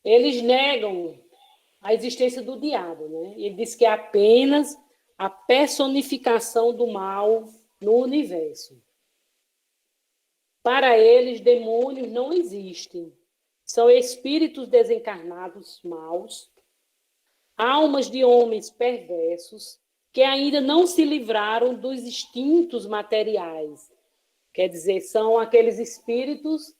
eles negam a existência do diabo, né? Ele diz que é apenas a personificação do mal no universo. Para eles, demônios não existem. São espíritos desencarnados maus, almas de homens perversos, que ainda não se livraram dos instintos materiais. Quer dizer, são aqueles espíritos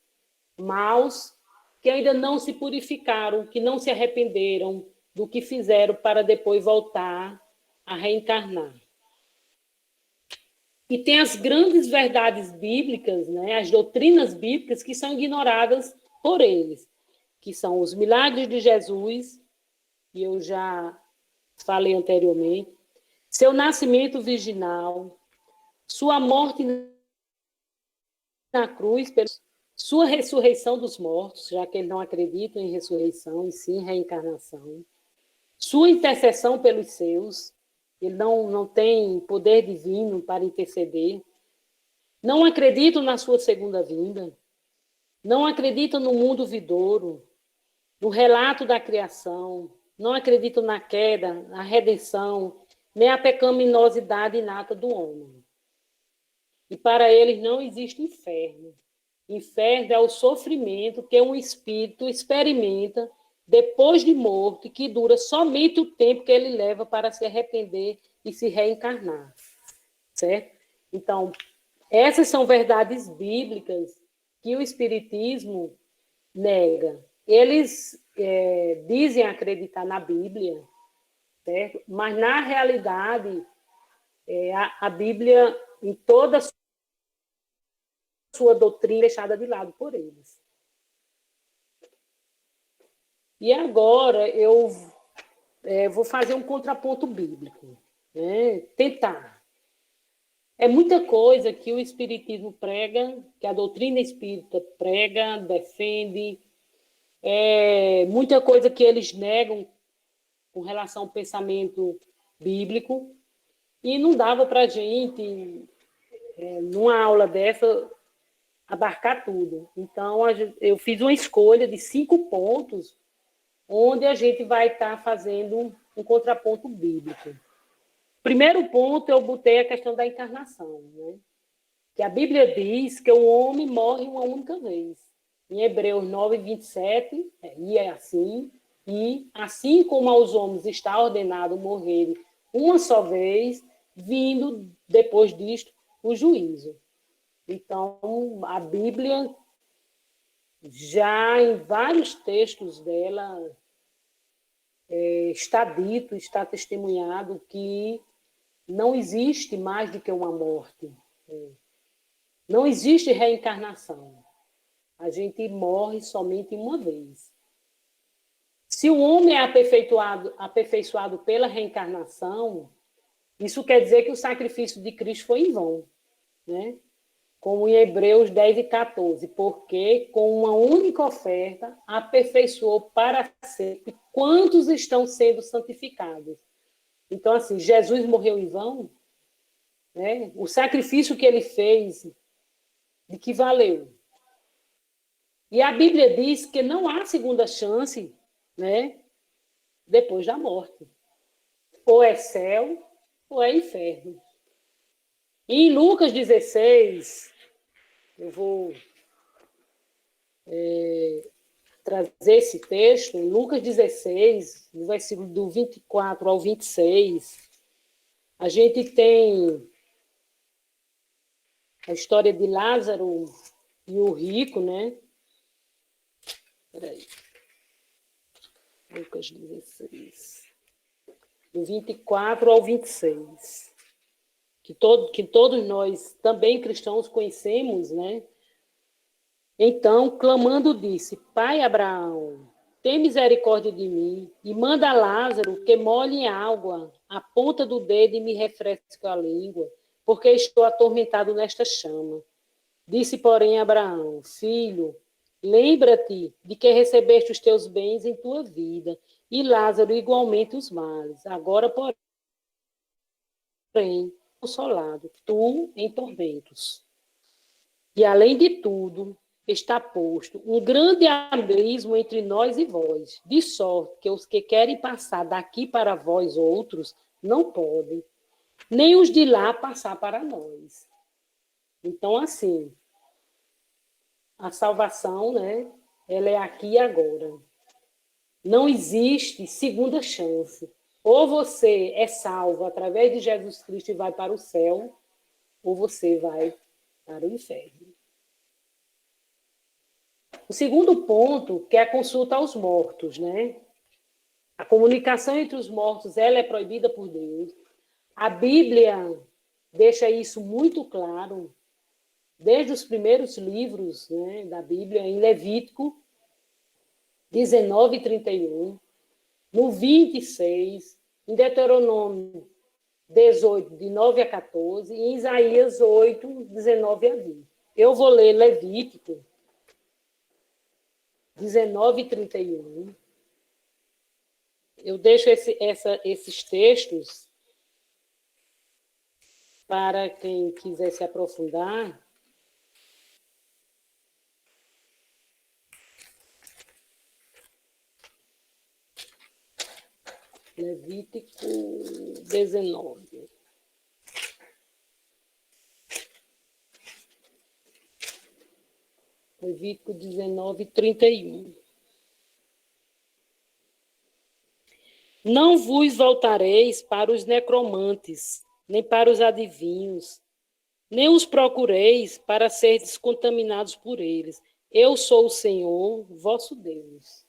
maus que ainda não se purificaram, que não se arrependeram do que fizeram para depois voltar a reencarnar. E tem as grandes verdades bíblicas, né, as doutrinas bíblicas que são ignoradas por eles, que são os milagres de Jesus, que eu já falei anteriormente, seu nascimento virginal, sua morte na cruz, sua ressurreição dos mortos, já que eles não acreditam em ressurreição, e sim reencarnação, sua intercessão pelos seus, ele não tem poder divino para interceder, não acreditam na sua segunda vinda, não acreditam no mundo vindouro, no relato da criação, não acreditam na queda, na redenção, nem a pecaminosidade inata do homem. E para eles não existe inferno. Inferno é o sofrimento que um espírito experimenta depois de morto e que dura somente o tempo que ele leva para se arrepender e se reencarnar. Certo? Então, essas são verdades bíblicas que o Espiritismo nega. Eles dizem acreditar na Bíblia, certo? Mas, na realidade, a Bíblia, em toda a sua doutrina, é deixada de lado por eles. E agora eu vou fazer um contraponto bíblico, né? Tentar. É muita coisa que o Espiritismo prega, que a doutrina espírita prega, defende, muita coisa que eles negam com relação ao pensamento bíblico, e não dava para a gente, numa aula dessa, abarcar tudo. Então, eu fiz uma escolha de 5 pontos, onde a gente vai estar fazendo um contraponto bíblico. Primeiro ponto, eu botei a questão da encarnação, né? Que a Bíblia diz que o homem morre uma única vez. Em Hebreus 9, 27, e é assim, e assim como aos homens está ordenado morrer uma só vez, vindo depois disto o juízo. Então, a Bíblia, já em vários textos dela, está dito, está testemunhado que não existe mais do que uma morte. Não existe reencarnação. A gente morre somente uma vez. Se o homem é aperfeiçoado pela reencarnação, isso quer dizer que o sacrifício de Cristo foi em vão, né? Como em Hebreus 10 e 14, porque com uma única oferta aperfeiçoou para sempre quantos estão sendo santificados. Então, assim, Jesus morreu em vão, né? O sacrifício que ele fez, de que valeu? E a Bíblia diz que não há segunda chance, né, depois da morte. Ou é céu, ou é inferno. E em Lucas 16, eu vou trazer esse texto, em Lucas 16, no versículo do 24 ao 26, a gente tem a história de Lázaro e o rico, né? Peraí. Lucas 16. Do 24 ao 26. Que todos nós, também cristãos, conhecemos, né? Então, clamando, disse: Pai Abraão, tem misericórdia de mim e manda Lázaro que molhe em água a ponta do dedo e me refresque a língua, porque estou atormentado nesta chama. Disse, porém, Abraão: Filho, lembra-te de que recebeste os teus bens em tua vida, e Lázaro igualmente os males. Agora, porém, consolado, tu em tormentos. E, além de tudo, está posto um grande abismo entre nós e vós, de sorte que os que querem passar daqui para vós outros não podem, nem os de lá passar para nós. Então, assim, a salvação, né, ela é aqui e agora. Não existe segunda chance. Ou você é salvo através de Jesus Cristo e vai para o céu, ou você vai para o inferno. O segundo ponto, que é a consulta aos mortos, né? A comunicação entre os mortos, ela é proibida por Deus. A Bíblia deixa isso muito claro, desde os primeiros livros, né, da Bíblia, em Levítico 19:31, no 26, em Deuteronômio 18, de 9 a 14, e em Isaías 8, 19 a 20. Eu vou ler Levítico 19:31. Eu deixo esses textos para quem quiser se aprofundar. Levítico 19. Levítico 19:31. Não vos voltareis para os necromantes, nem para os adivinhos, nem os procureis para seres contaminados por eles. Eu sou o Senhor, vosso Deus.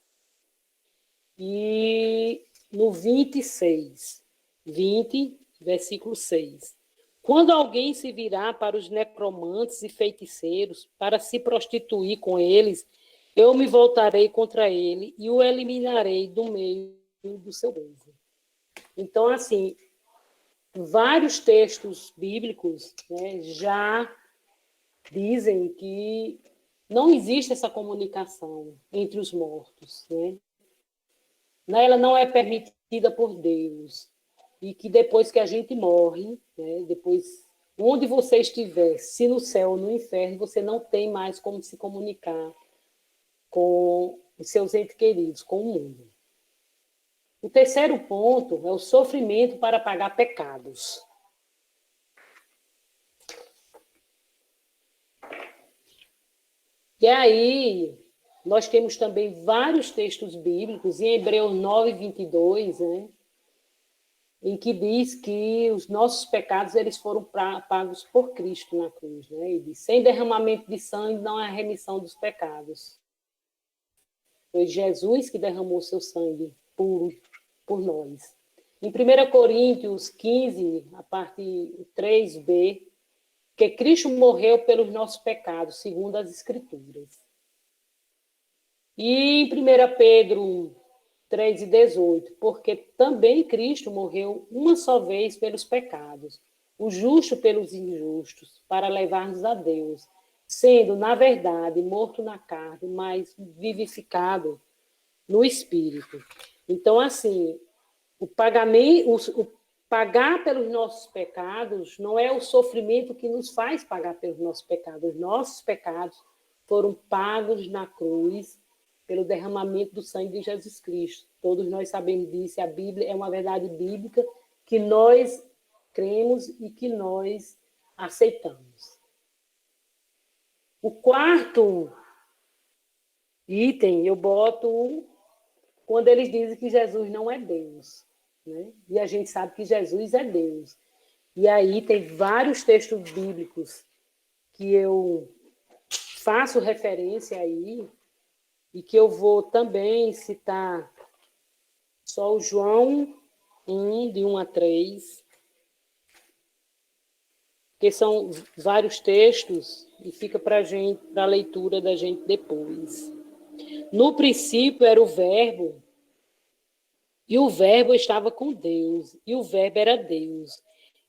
E no 26, 20, versículo 6. Quando alguém se virar para os necromantes e feiticeiros para se prostituir com eles, eu me voltarei contra ele e o eliminarei do meio do seu povo. Então, assim, vários textos bíblicos, né, já dizem que não existe essa comunicação entre os mortos, né? Ela não é permitida por Deus. E que depois que a gente morre, né, depois, onde você estiver, se no céu ou no inferno, você não tem mais como se comunicar com os seus entes queridos, com o mundo. O terceiro ponto é o sofrimento para pagar pecados. E aí, nós temos também vários textos bíblicos, em Hebreus 9:22, né, em que diz que os nossos pecados eles foram pagos por Cristo na cruz. Né? E diz, sem derramamento de sangue não há remissão dos pecados. Foi Jesus que derramou seu sangue puro por nós. Em 1 Coríntios 15, a parte 3b, que Cristo morreu pelos nossos pecados, segundo as Escrituras. E em 1 Pedro 3:18, porque também Cristo morreu uma só vez pelos pecados, o justo pelos injustos, para levar-nos a Deus, sendo, na verdade, morto na carne, mas vivificado no Espírito. Então, assim, o pagar pelos nossos pecados não é o sofrimento que nos faz pagar pelos nossos pecados. Os nossos pecados foram pagos na cruz pelo derramamento do sangue de Jesus Cristo. Todos nós sabemos disso, a Bíblia é uma verdade bíblica que nós cremos e que nós aceitamos. O quarto item eu boto quando eles dizem que Jesus não é Deus, né? E a gente sabe que Jesus é Deus. E aí tem vários textos bíblicos que eu faço referência aí, e que eu vou também citar só o João 1, de 1 a 3, que são vários textos, e fica para a leitura da gente depois. No princípio era o Verbo, e o Verbo estava com Deus, e o Verbo era Deus.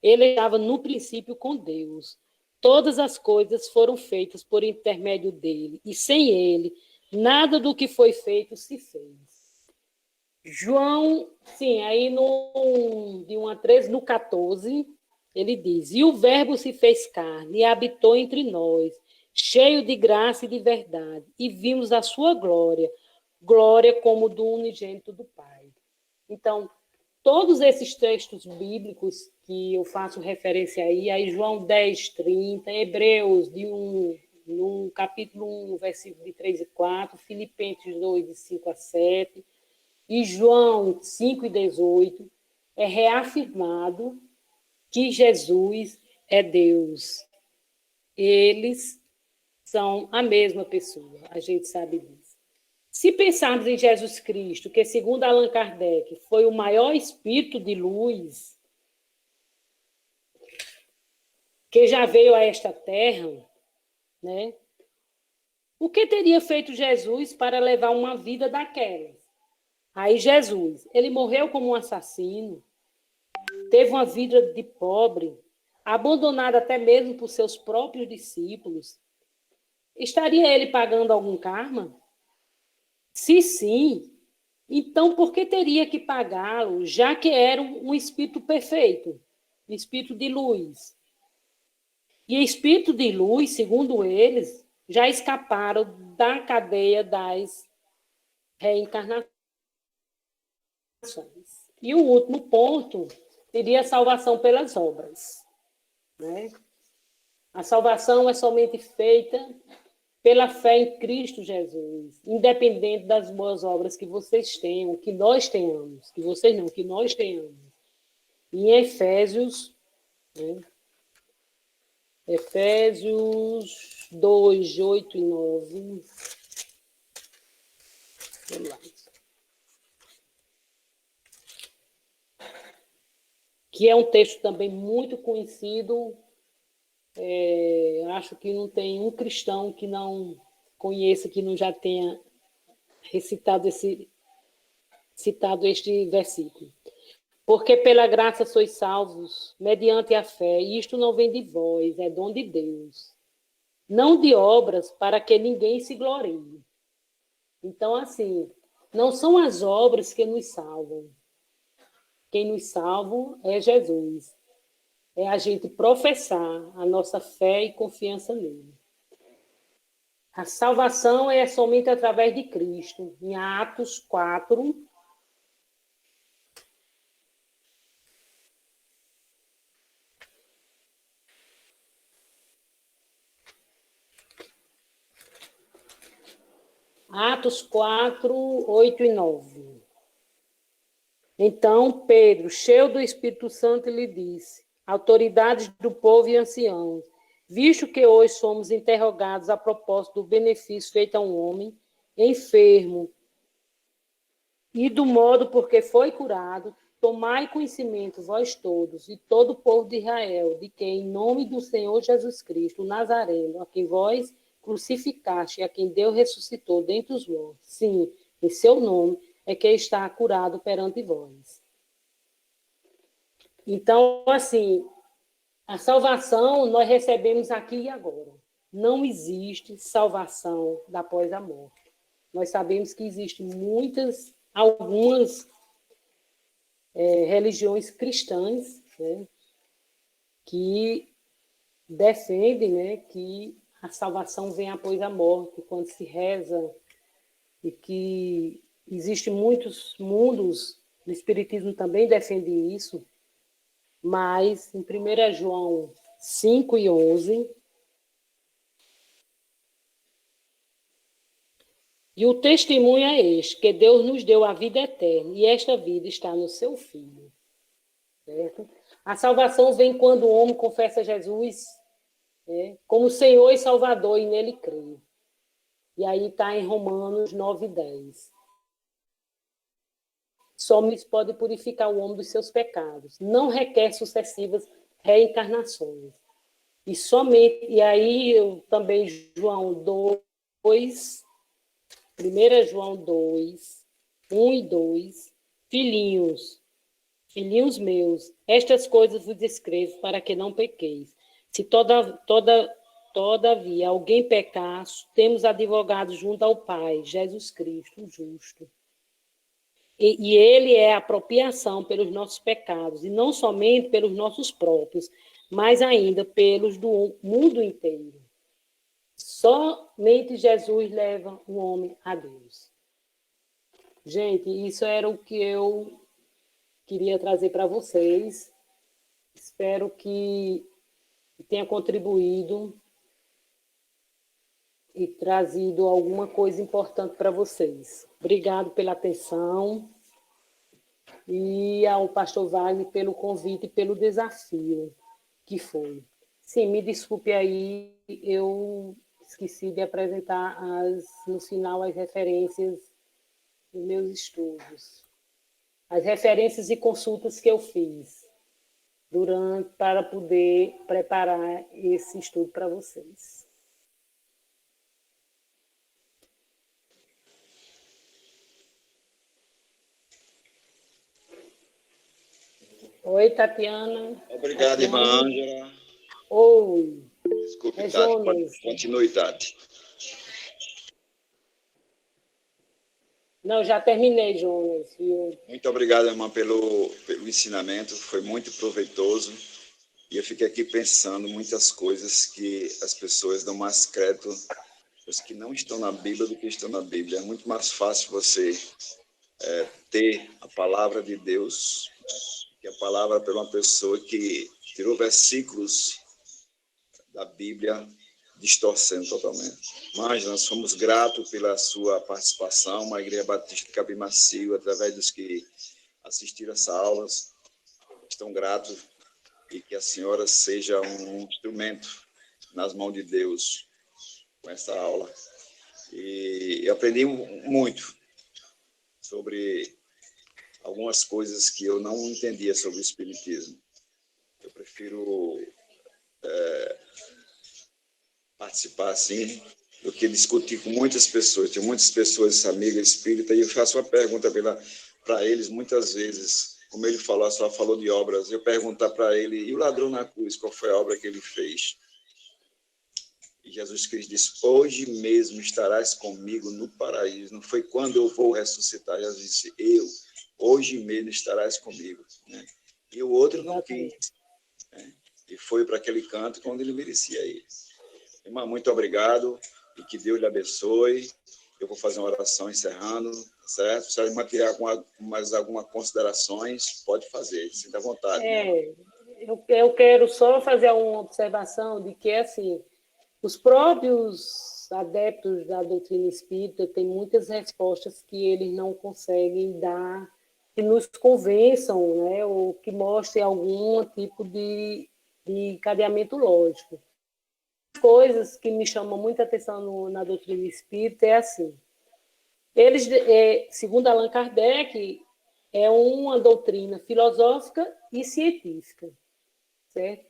Ele estava no princípio com Deus. Todas as coisas foram feitas por intermédio dele, e sem ele, nada do que foi feito se fez. João, sim, aí de 1 a 13, no 14, ele diz, e o Verbo se fez carne e habitou entre nós, cheio de graça e de verdade, e vimos a sua glória, glória como do unigênito do Pai. Então, todos esses textos bíblicos que eu faço referência aí João 10, 30, Hebreus no capítulo 1, versículo de 3 e 4, Filipenses 2, de 5 a 7, e João 5 e 18, é reafirmado que Jesus é Deus. Eles são a mesma pessoa, a gente sabe disso. Se pensarmos em Jesus Cristo, que segundo Allan Kardec foi o maior espírito de luz que já veio a esta terra, né? O que teria feito Jesus para levar uma vida daquelas? Aí Jesus, ele morreu como um assassino, teve uma vida de pobre, abandonado até mesmo por seus próprios discípulos. Estaria ele pagando algum karma? Se sim, então por que teria que pagá-lo, já que era um espírito perfeito, um espírito de luz? E espírito de luz, segundo eles, já escaparam da cadeia das reencarnações. E o último ponto seria a salvação pelas obras, né? A salvação é somente feita pela fé em Cristo Jesus, independente das boas obras que vocês tenham, que nós tenhamos, que vocês não, que nós tenhamos. E em Efésios, né? Efésios 2, 8 e 9. Vamos lá. Que é um texto também muito conhecido. Acho que não tem um cristão que não conheça, que não já tenha citado este versículo. Porque pela graça sois salvos, mediante a fé, e isto não vem de vós, é dom de Deus. Não de obras, para que ninguém se glorie. Então, assim, não são as obras que nos salvam. Quem nos salva é Jesus. É a gente professar a nossa fé e confiança nele. A salvação é somente através de Cristo. Em Atos 4, Atos 4, 8 e 9. Então Pedro, cheio do Espírito Santo, lhe disse: autoridades do povo e anciãos, visto que hoje somos interrogados a propósito do benefício feito a um homem enfermo e do modo por que foi curado, tomai conhecimento, vós todos, e todo o povo de Israel, de que, em nome do Senhor Jesus Cristo, o Nazareno, a quem vós crucificaste, e a quem Deus ressuscitou dentre os mortos, sim, em seu nome, é que está curado perante vós. Então, assim, a salvação nós recebemos aqui e agora. Não existe salvação após a morte. Nós sabemos que existem algumas religiões cristãs, né, que defendem, né, que a salvação vem após a morte, quando se reza, e que existem muitos mundos, o Espiritismo também defende isso, mas em 1 João 5 e 11, e o testemunho é este, que Deus nos deu a vida eterna, e esta vida está no seu Filho. Certo? A salvação vem quando o homem confessa Jesus, né, como Senhor e Salvador, e nele crê. E aí está em Romanos 9, 10. Somente pode purificar o homem dos seus pecados. Não requer sucessivas reencarnações. E aí também João 2, 1 João 2, 1 e 2, filhinhos meus, estas coisas vos escrevo para que não pequeis. Se todavia alguém pecar, temos advogado junto ao Pai, Jesus Cristo, o justo. E ele é a propiciação pelos nossos pecados, e não somente pelos nossos próprios, mas ainda pelos do mundo inteiro. Somente Jesus leva o homem a Deus. Gente, isso era o que eu queria trazer para vocês. Espero que tenha contribuído e trazido alguma coisa importante para vocês. Obrigado pela atenção e ao pastor Wagner pelo convite e pelo desafio que foi. Sim, me desculpe aí, eu esqueci de apresentar no final as referências dos meus estudos. As referências e consultas que eu fiz para poder preparar esse estudo para vocês. Oi, Tatiana. Obrigado, Tatiana. irmã Ângela. Oi. Desculpe, Tati. Continue, Tati. Não, já terminei, Jonas. Muito obrigado, irmã, pelo ensinamento. Foi muito proveitoso. E eu fiquei aqui pensando muitas coisas que as pessoas dão mais crédito, os que não estão na Bíblia do que estão na Bíblia. É muito mais fácil você ter a palavra de Deus, que a palavra para uma pessoa que tirou versículos da Bíblia, distorcendo totalmente. Mas nós somos gratos pela sua participação, a Igreja Batista de Capim Macio, através dos que assistiram essa aula, estão gratos, e que a senhora seja um instrumento nas mãos de Deus com essa aula. E eu aprendi muito sobre algumas coisas que eu não entendia sobre o Espiritismo. Eu prefiro participar assim do que discutir com muitas pessoas. Tem muitas pessoas amigas espíritas e eu faço uma pergunta para eles muitas vezes. Como ele falou, só falou de obras. Eu perguntar para ele, e o ladrão na cruz, qual foi a obra que ele fez? E Jesus Cristo disse, hoje mesmo estarás comigo no paraíso. Não foi quando eu vou ressuscitar. Jesus disse, hoje mesmo estarás comigo. Né? E o outro não quis. Né? E foi para aquele canto onde ele merecia ir. Irmã, muito obrigado e que Deus lhe abençoe. Eu vou fazer uma oração encerrando, certo? Se a irmã tiver mais algumas considerações, pode fazer, sinta à vontade. Eu quero só fazer uma observação de que, assim, os próprios adeptos da doutrina espírita têm muitas respostas que eles não conseguem dar, que nos convençam, né, ou que mostrem algum tipo de encadeamento lógico. Coisas que me chamam muita atenção na doutrina espírita é assim, eles, segundo Allan Kardec, é uma doutrina filosófica e científica, certo?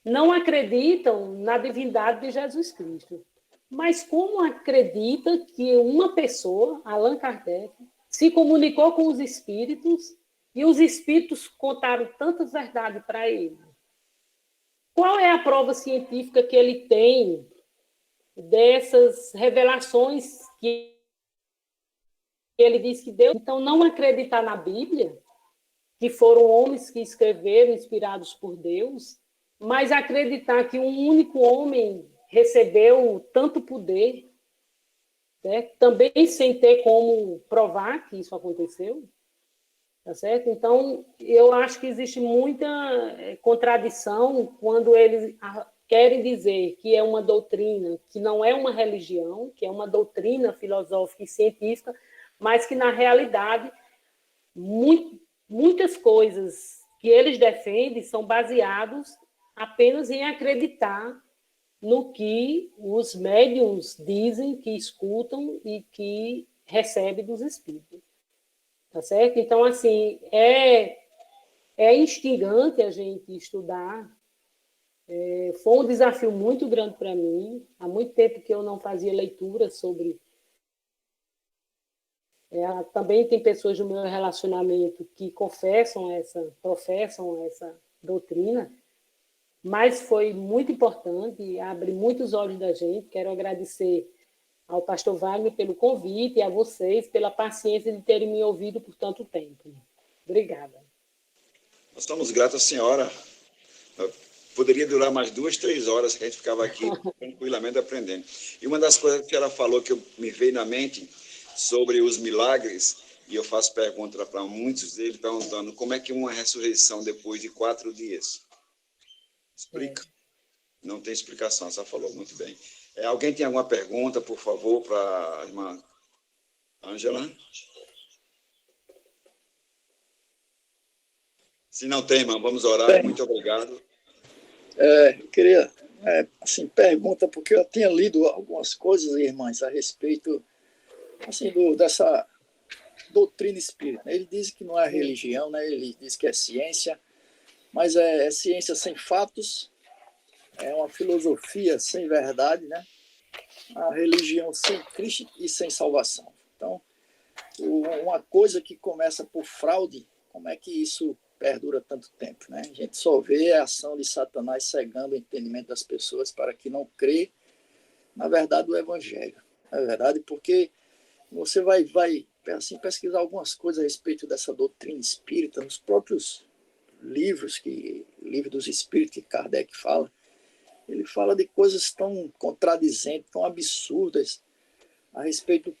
Não acreditam na divindade de Jesus Cristo, mas como acredita que uma pessoa, Allan Kardec, se comunicou com os espíritos e os espíritos contaram tantas verdades para ele? Qual é a prova científica que ele tem dessas revelações que ele diz que Deus... Então, não acreditar na Bíblia, que foram homens que escreveram, inspirados por Deus, mas acreditar que um único homem recebeu tanto poder, né? Também sem ter como provar que isso aconteceu, tá certo? Então, eu acho que existe muita contradição quando eles querem dizer que é uma doutrina, que não é uma religião, que é uma doutrina filosófica e científica, mas que, na realidade, muitas coisas que eles defendem são baseados apenas em acreditar no que os médiuns dizem, que escutam e que recebem dos espíritos. Tá certo? Então, assim, é instigante a gente estudar. Foi um desafio muito grande para mim. Há muito tempo que eu não fazia leitura sobre... também tem pessoas do meu relacionamento que professam essa doutrina, mas foi muito importante, abre muitos olhos da gente. Quero agradecer ao pastor Wagner pelo convite e a vocês pela paciência de terem me ouvido por tanto tempo. Obrigada. Nós estamos gratos à senhora poderia durar mais 2, 3 horas, que a gente ficava aqui tranquilamente aprendendo. E uma das coisas que ela falou que me veio na mente sobre os milagres, e eu faço pergunta para muitos deles, perguntando como é que uma ressurreição depois de 4 dias? Explica. Não tem explicação, ela falou muito bem. Alguém tem alguma pergunta, por favor, para a irmã Ângela? Se não tem, irmã, vamos orar. Muito obrigado. Eu queria, assim, pergunta, porque eu tinha lido algumas coisas, irmãs, a respeito assim, dessa doutrina espírita. Ele diz que não é religião, né? Ele diz que é ciência, mas é ciência sem fatos, é uma filosofia sem verdade, né? A religião sem Cristo e sem salvação. Então, uma coisa que começa por fraude, como é que isso perdura tanto tempo, né? A gente só vê a ação de Satanás cegando o entendimento das pessoas para que não crê, na verdade, o evangelho. Na verdade, porque você vai assim, pesquisar algumas coisas a respeito dessa doutrina espírita nos próprios livros, livro dos espíritos que Kardec fala, ele fala de coisas tão contradizentes, tão absurdas a respeito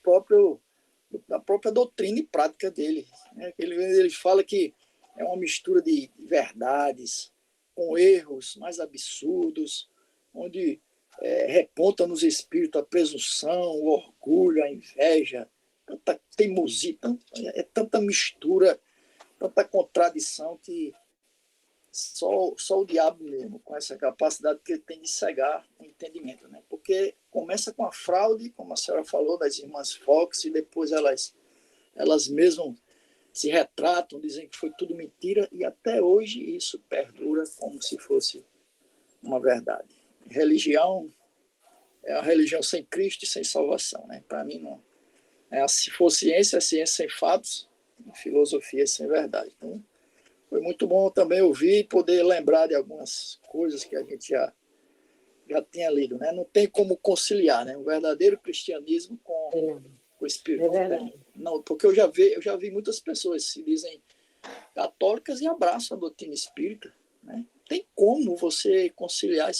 da própria doutrina e prática dele. Né? Ele fala que é uma mistura de verdades com erros mais absurdos, onde reponta nos espíritos a presunção, o orgulho, a inveja, tanta teimosia, tanta mistura, tanta contradição que só o diabo mesmo, com essa capacidade que ele tem de cegar o entendimento. Né? Porque começa com a fraude, como a senhora falou, das irmãs Fox, e depois elas mesmas se retratam, dizem que foi tudo mentira, e até hoje isso perdura como se fosse uma verdade. Religião é a religião sem Cristo e sem salvação. Né? Para mim, não. Se for ciência, é ciência sem fatos, filosofia sem verdade. Então, foi muito bom também ouvir e poder lembrar de algumas coisas que a gente já tinha lido. Né? Não tem como conciliar, né? O verdadeiro cristianismo com o espírito. É verdade. Não, porque eu já vi muitas pessoas se dizem católicas e abraçam a doutrina espírita. Né? Tem como você conciliar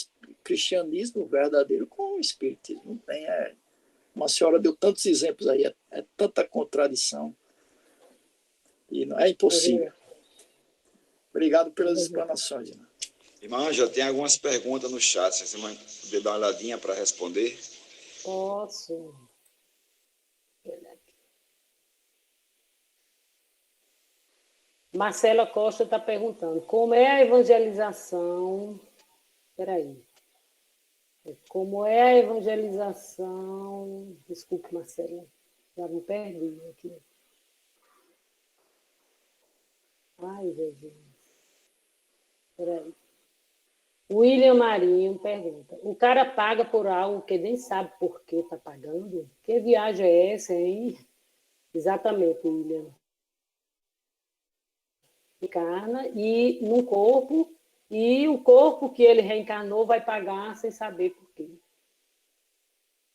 cristianismo verdadeiro com o espiritismo? Não tem. Uma senhora deu tantos exemplos aí, é tanta contradição. E não é impossível. Obrigado pelas explanações, irmã. Irmã, já tem algumas perguntas no chat. Se você puder dar uma olhadinha para responder. Posso. Marcela Costa está perguntando, como é a evangelização... Espera aí. Como é a evangelização... Desculpe, Marcela, já me perdi aqui. Ai, Jesus. Espera aí. William Marinho pergunta, o cara paga por algo que nem sabe por que está pagando? Que viagem é essa, hein? Exatamente, William. Encarna e num corpo, e o corpo que ele reencarnou vai pagar sem saber por quê.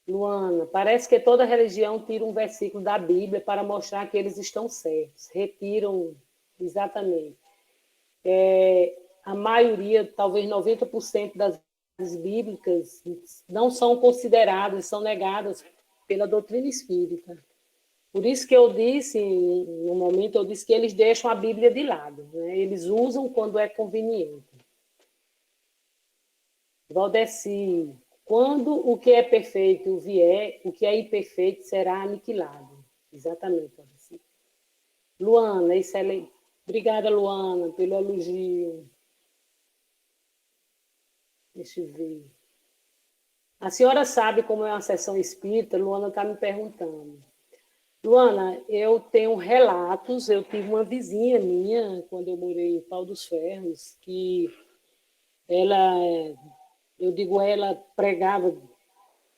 Luana, parece que toda religião tira um versículo da Bíblia para mostrar que eles estão certos. Retiram, exatamente. A maioria, talvez 90% das bíblicas não são consideradas, são negadas pela doutrina espírita. Por isso que eu disse, no momento, eu disse que eles deixam a Bíblia de lado. Né? Eles usam quando é conveniente. Valdeci, quando o que é perfeito vier, o que é imperfeito será aniquilado. Exatamente, Valdeci. Luana, excelente. Obrigada, Luana, pelo elogio. Deixa eu ver. A senhora sabe como é uma sessão espírita? Luana está me perguntando. Luana, eu tenho relatos, eu tive uma vizinha minha, quando eu morei em Pau dos Ferros, que ela pregava,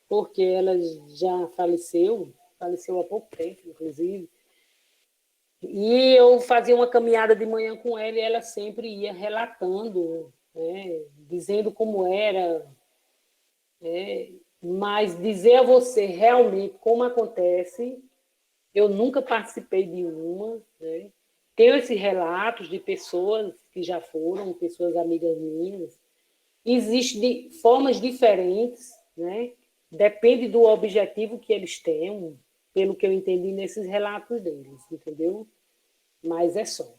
porque ela já faleceu há pouco tempo, inclusive, e eu fazia uma caminhada de manhã com ela, e ela sempre ia relatando, né, dizendo como era, mas dizer a você realmente como acontece... Eu nunca participei de uma, né? Tenho esses relatos de pessoas que já foram, pessoas amigas minhas, Existem formas diferentes, né? Depende do objetivo que eles tenham, pelo que eu entendi nesses relatos deles, entendeu? Mas é só.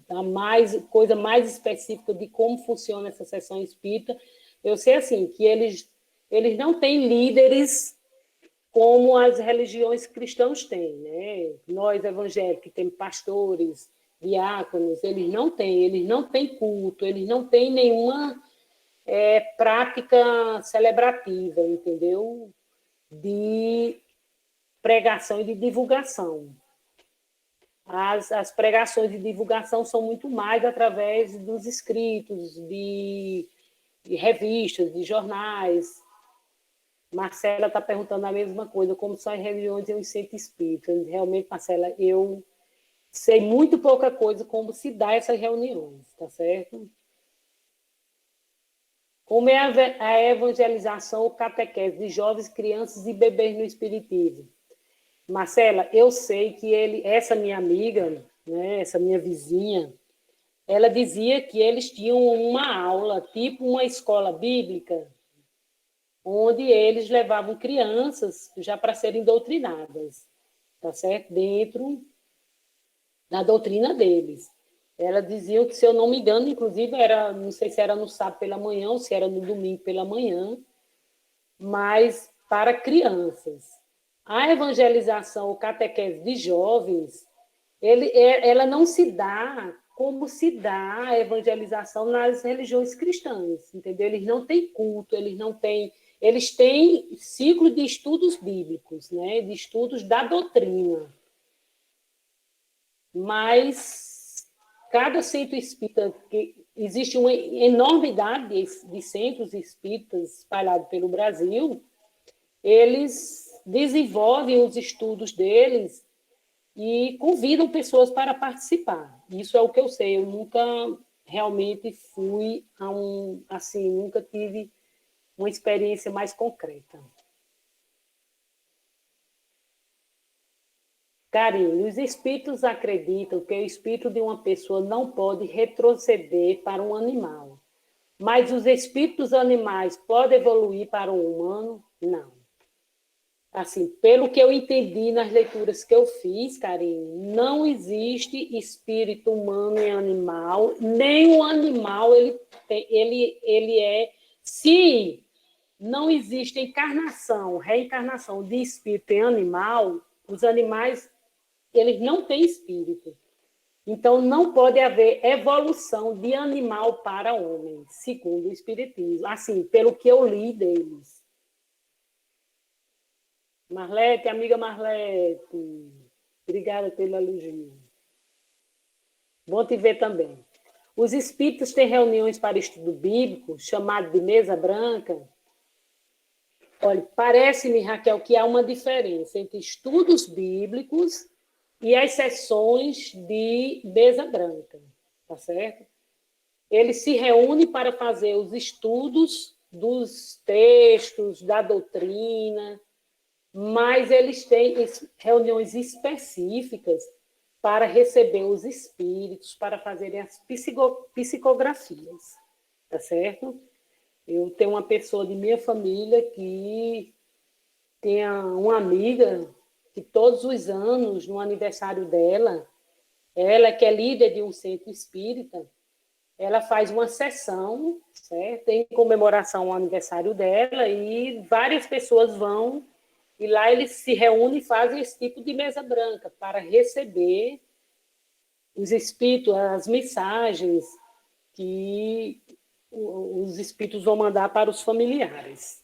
A coisa mais específica de como funciona essa sessão espírita, eu sei assim, que eles não têm líderes como as religiões cristãs têm, né? Nós, evangélicos, temos pastores, diáconos, eles não têm culto, eles não têm nenhuma prática celebrativa, entendeu? De pregação e de divulgação. As pregações de divulgação são muito mais através dos escritos, de revistas, de jornais. Marcela está perguntando a mesma coisa, como são as reuniões e os centros espíritas. Realmente, Marcela, eu sei muito pouca coisa como se dá essas reuniões, tá certo? Como é a evangelização ou catequese de jovens, crianças e bebês no espiritismo? Marcela, eu sei que essa minha amiga, né, essa minha vizinha, ela dizia que eles tinham uma aula, tipo uma escola bíblica, onde eles levavam crianças já para serem doutrinadas, tá certo? Dentro da doutrina deles. Ela dizia que, se eu não me engano, inclusive, não sei se era no sábado pela manhã ou se era no domingo pela manhã, mas para crianças. A evangelização ou catequese de jovens, ela não se dá como se dá a evangelização nas religiões cristãs, entendeu? Eles não têm culto, eles têm ciclo de estudos bíblicos, né? De estudos da doutrina. Mas cada centro espírita, que existe uma enormidade de centros espíritas espalhados pelo Brasil, eles desenvolvem os estudos deles e convidam pessoas para participar. Isso é o que eu sei. Eu nunca realmente fui nunca tive uma experiência mais concreta. Karine, os espíritos acreditam que o espírito de uma pessoa não pode retroceder para um animal, mas os espíritos animais podem evoluir para um humano? Não. Assim, pelo que eu entendi nas leituras que eu fiz, Karine, não existe espírito humano e animal, nem o animal ele é. Se não existe reencarnação de espírito em animal, os animais eles não têm espírito. Então, não pode haver evolução de animal para homem, segundo o Espiritismo. Assim, pelo que eu li deles. Marlete, amiga Marlete, obrigada pelo elogio. Bom te ver também. Os espíritos têm reuniões para estudo bíblico, chamado de mesa branca. Olha, parece-me, Raquel, que há uma diferença entre estudos bíblicos e as sessões de mesa branca, tá certo? Eles se reúnem para fazer os estudos dos textos, da doutrina, mas eles têm reuniões específicas para receber os espíritos, para fazerem as psicografias, tá certo? Eu tenho uma pessoa de minha família que tem uma amiga que todos os anos, no aniversário dela, ela que é líder de um centro espírita, ela faz uma sessão, certo? Em comemoração ao aniversário dela, e várias pessoas vão, e lá eles se reúnem e fazem esse tipo de mesa branca para receber os espíritos, as mensagens que os espíritos vão mandar para os familiares.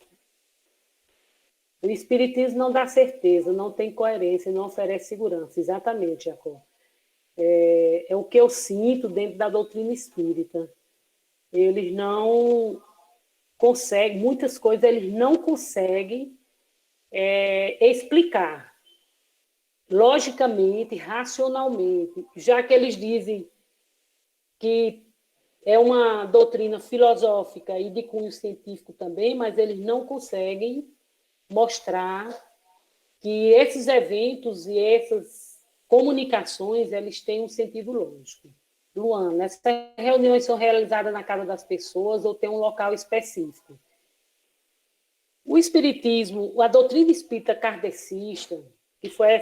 O espiritismo não dá certeza, não tem coerência, não oferece segurança. Exatamente, Jacó. É o que eu sinto dentro da doutrina espírita. Eles não conseguem, muitas coisas eles não conseguem explicar logicamente, racionalmente, já que eles dizem que é uma doutrina filosófica e de cunho científico também, mas eles não conseguem mostrar que esses eventos e essas comunicações eles têm um sentido lógico. Luana, essas reuniões são realizadas na casa das pessoas ou tem um local específico? O espiritismo, a doutrina espírita kardecista, que foi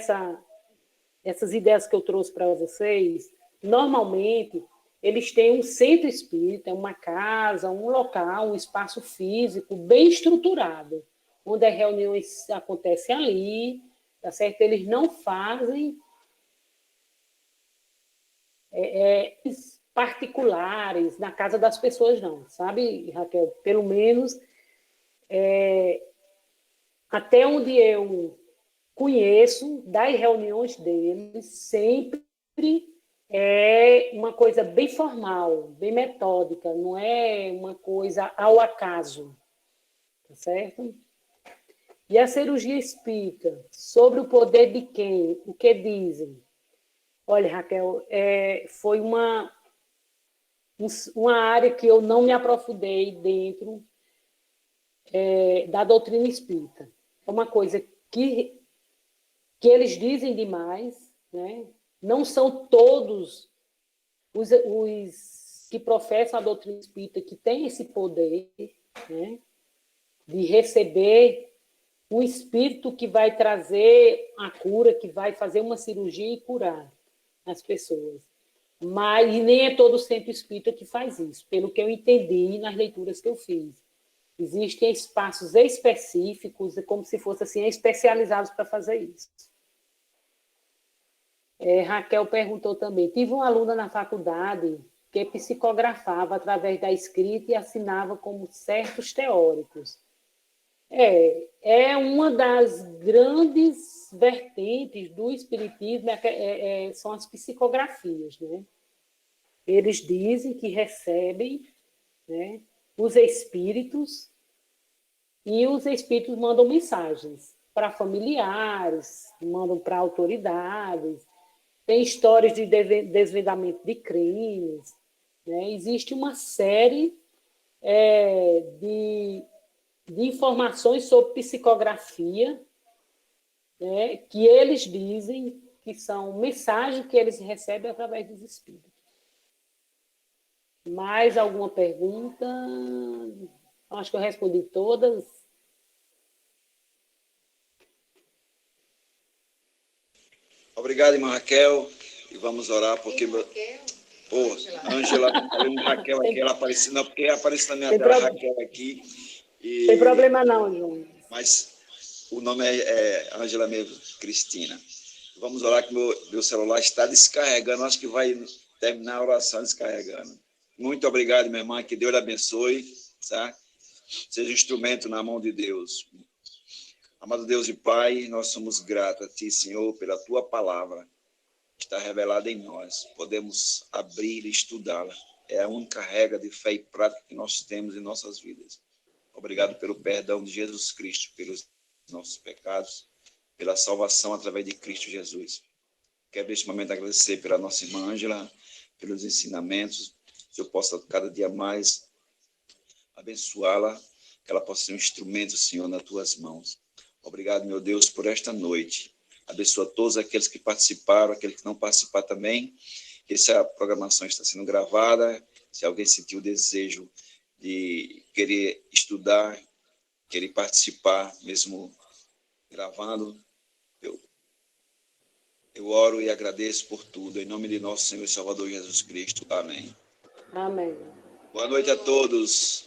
essas ideias que eu trouxe para vocês, normalmente eles têm um centro espírita, uma casa, um local, um espaço físico bem estruturado, onde as reuniões acontecem ali, tá certo? Eles não fazem particulares na casa das pessoas, não, sabe, Raquel? Pelo menos até onde eu conheço das reuniões deles, sempre é uma coisa bem formal, bem metódica, não é uma coisa ao acaso, tá certo? E a cirurgia espírita, sobre o poder de quem? O que dizem? Olha, Raquel, foi uma área que eu não me aprofundei dentro da doutrina espírita. É uma coisa que eles dizem demais, né? Não são todos os que professam a doutrina espírita que têm esse poder, né? De receber um espírito que vai trazer a cura, que vai fazer uma cirurgia e curar as pessoas. Mas nem é todo centro espírita que faz isso, pelo que eu entendi nas leituras que eu fiz. Existem espaços específicos, como se fossem assim, especializados para fazer isso. Raquel perguntou também, tive uma aluna na faculdade que psicografava através da escrita e assinava como certos teóricos. É uma das grandes vertentes do espiritismo, são as psicografias, né? Eles dizem que recebem, né, os espíritos, e os espíritos mandam mensagens para familiares, mandam para autoridades, tem histórias de desvendamento de crimes, né? Existe uma série de informações sobre psicografia, né, que eles dizem que são mensagens que eles recebem através dos espíritos. Mais alguma pergunta? Acho que eu respondi todas. Obrigado, irmã Raquel. E vamos orar, porque... Ângela, Raquel aqui, ela apareceu, não, porque apareceu na minha tela Raquel aqui. Não tem problema não, João. Mas o nome é Ângela mesmo, Cristina. Vamos orar que meu celular está descarregando, acho que vai terminar a oração descarregando. Muito obrigado, minha irmã, que Deus lhe abençoe, tá? Seja um instrumento na mão de Deus. Amado Deus e Pai, nós somos gratos a Ti, Senhor, pela Tua palavra que está revelada em nós. Podemos abrir e estudá-la. É a única regra de fé e prática que nós temos em nossas vidas. Obrigado pelo perdão de Jesus Cristo, pelos nossos pecados, pela salvação através de Cristo Jesus. Quero neste momento agradecer pela nossa irmã Ângela, pelos ensinamentos, que eu possa cada dia mais abençoá-la, que ela possa ser um instrumento, Senhor, nas Tuas mãos. Obrigado, meu Deus, por esta noite. Abençoa todos aqueles que participaram, aqueles que não participaram também. Essa programação está sendo gravada. Se alguém sentiu o desejo de querer estudar, querer participar, mesmo gravando, eu oro e agradeço por tudo. Em nome de nosso Senhor e Salvador Jesus Cristo. Amém. Amém. Boa noite a todos.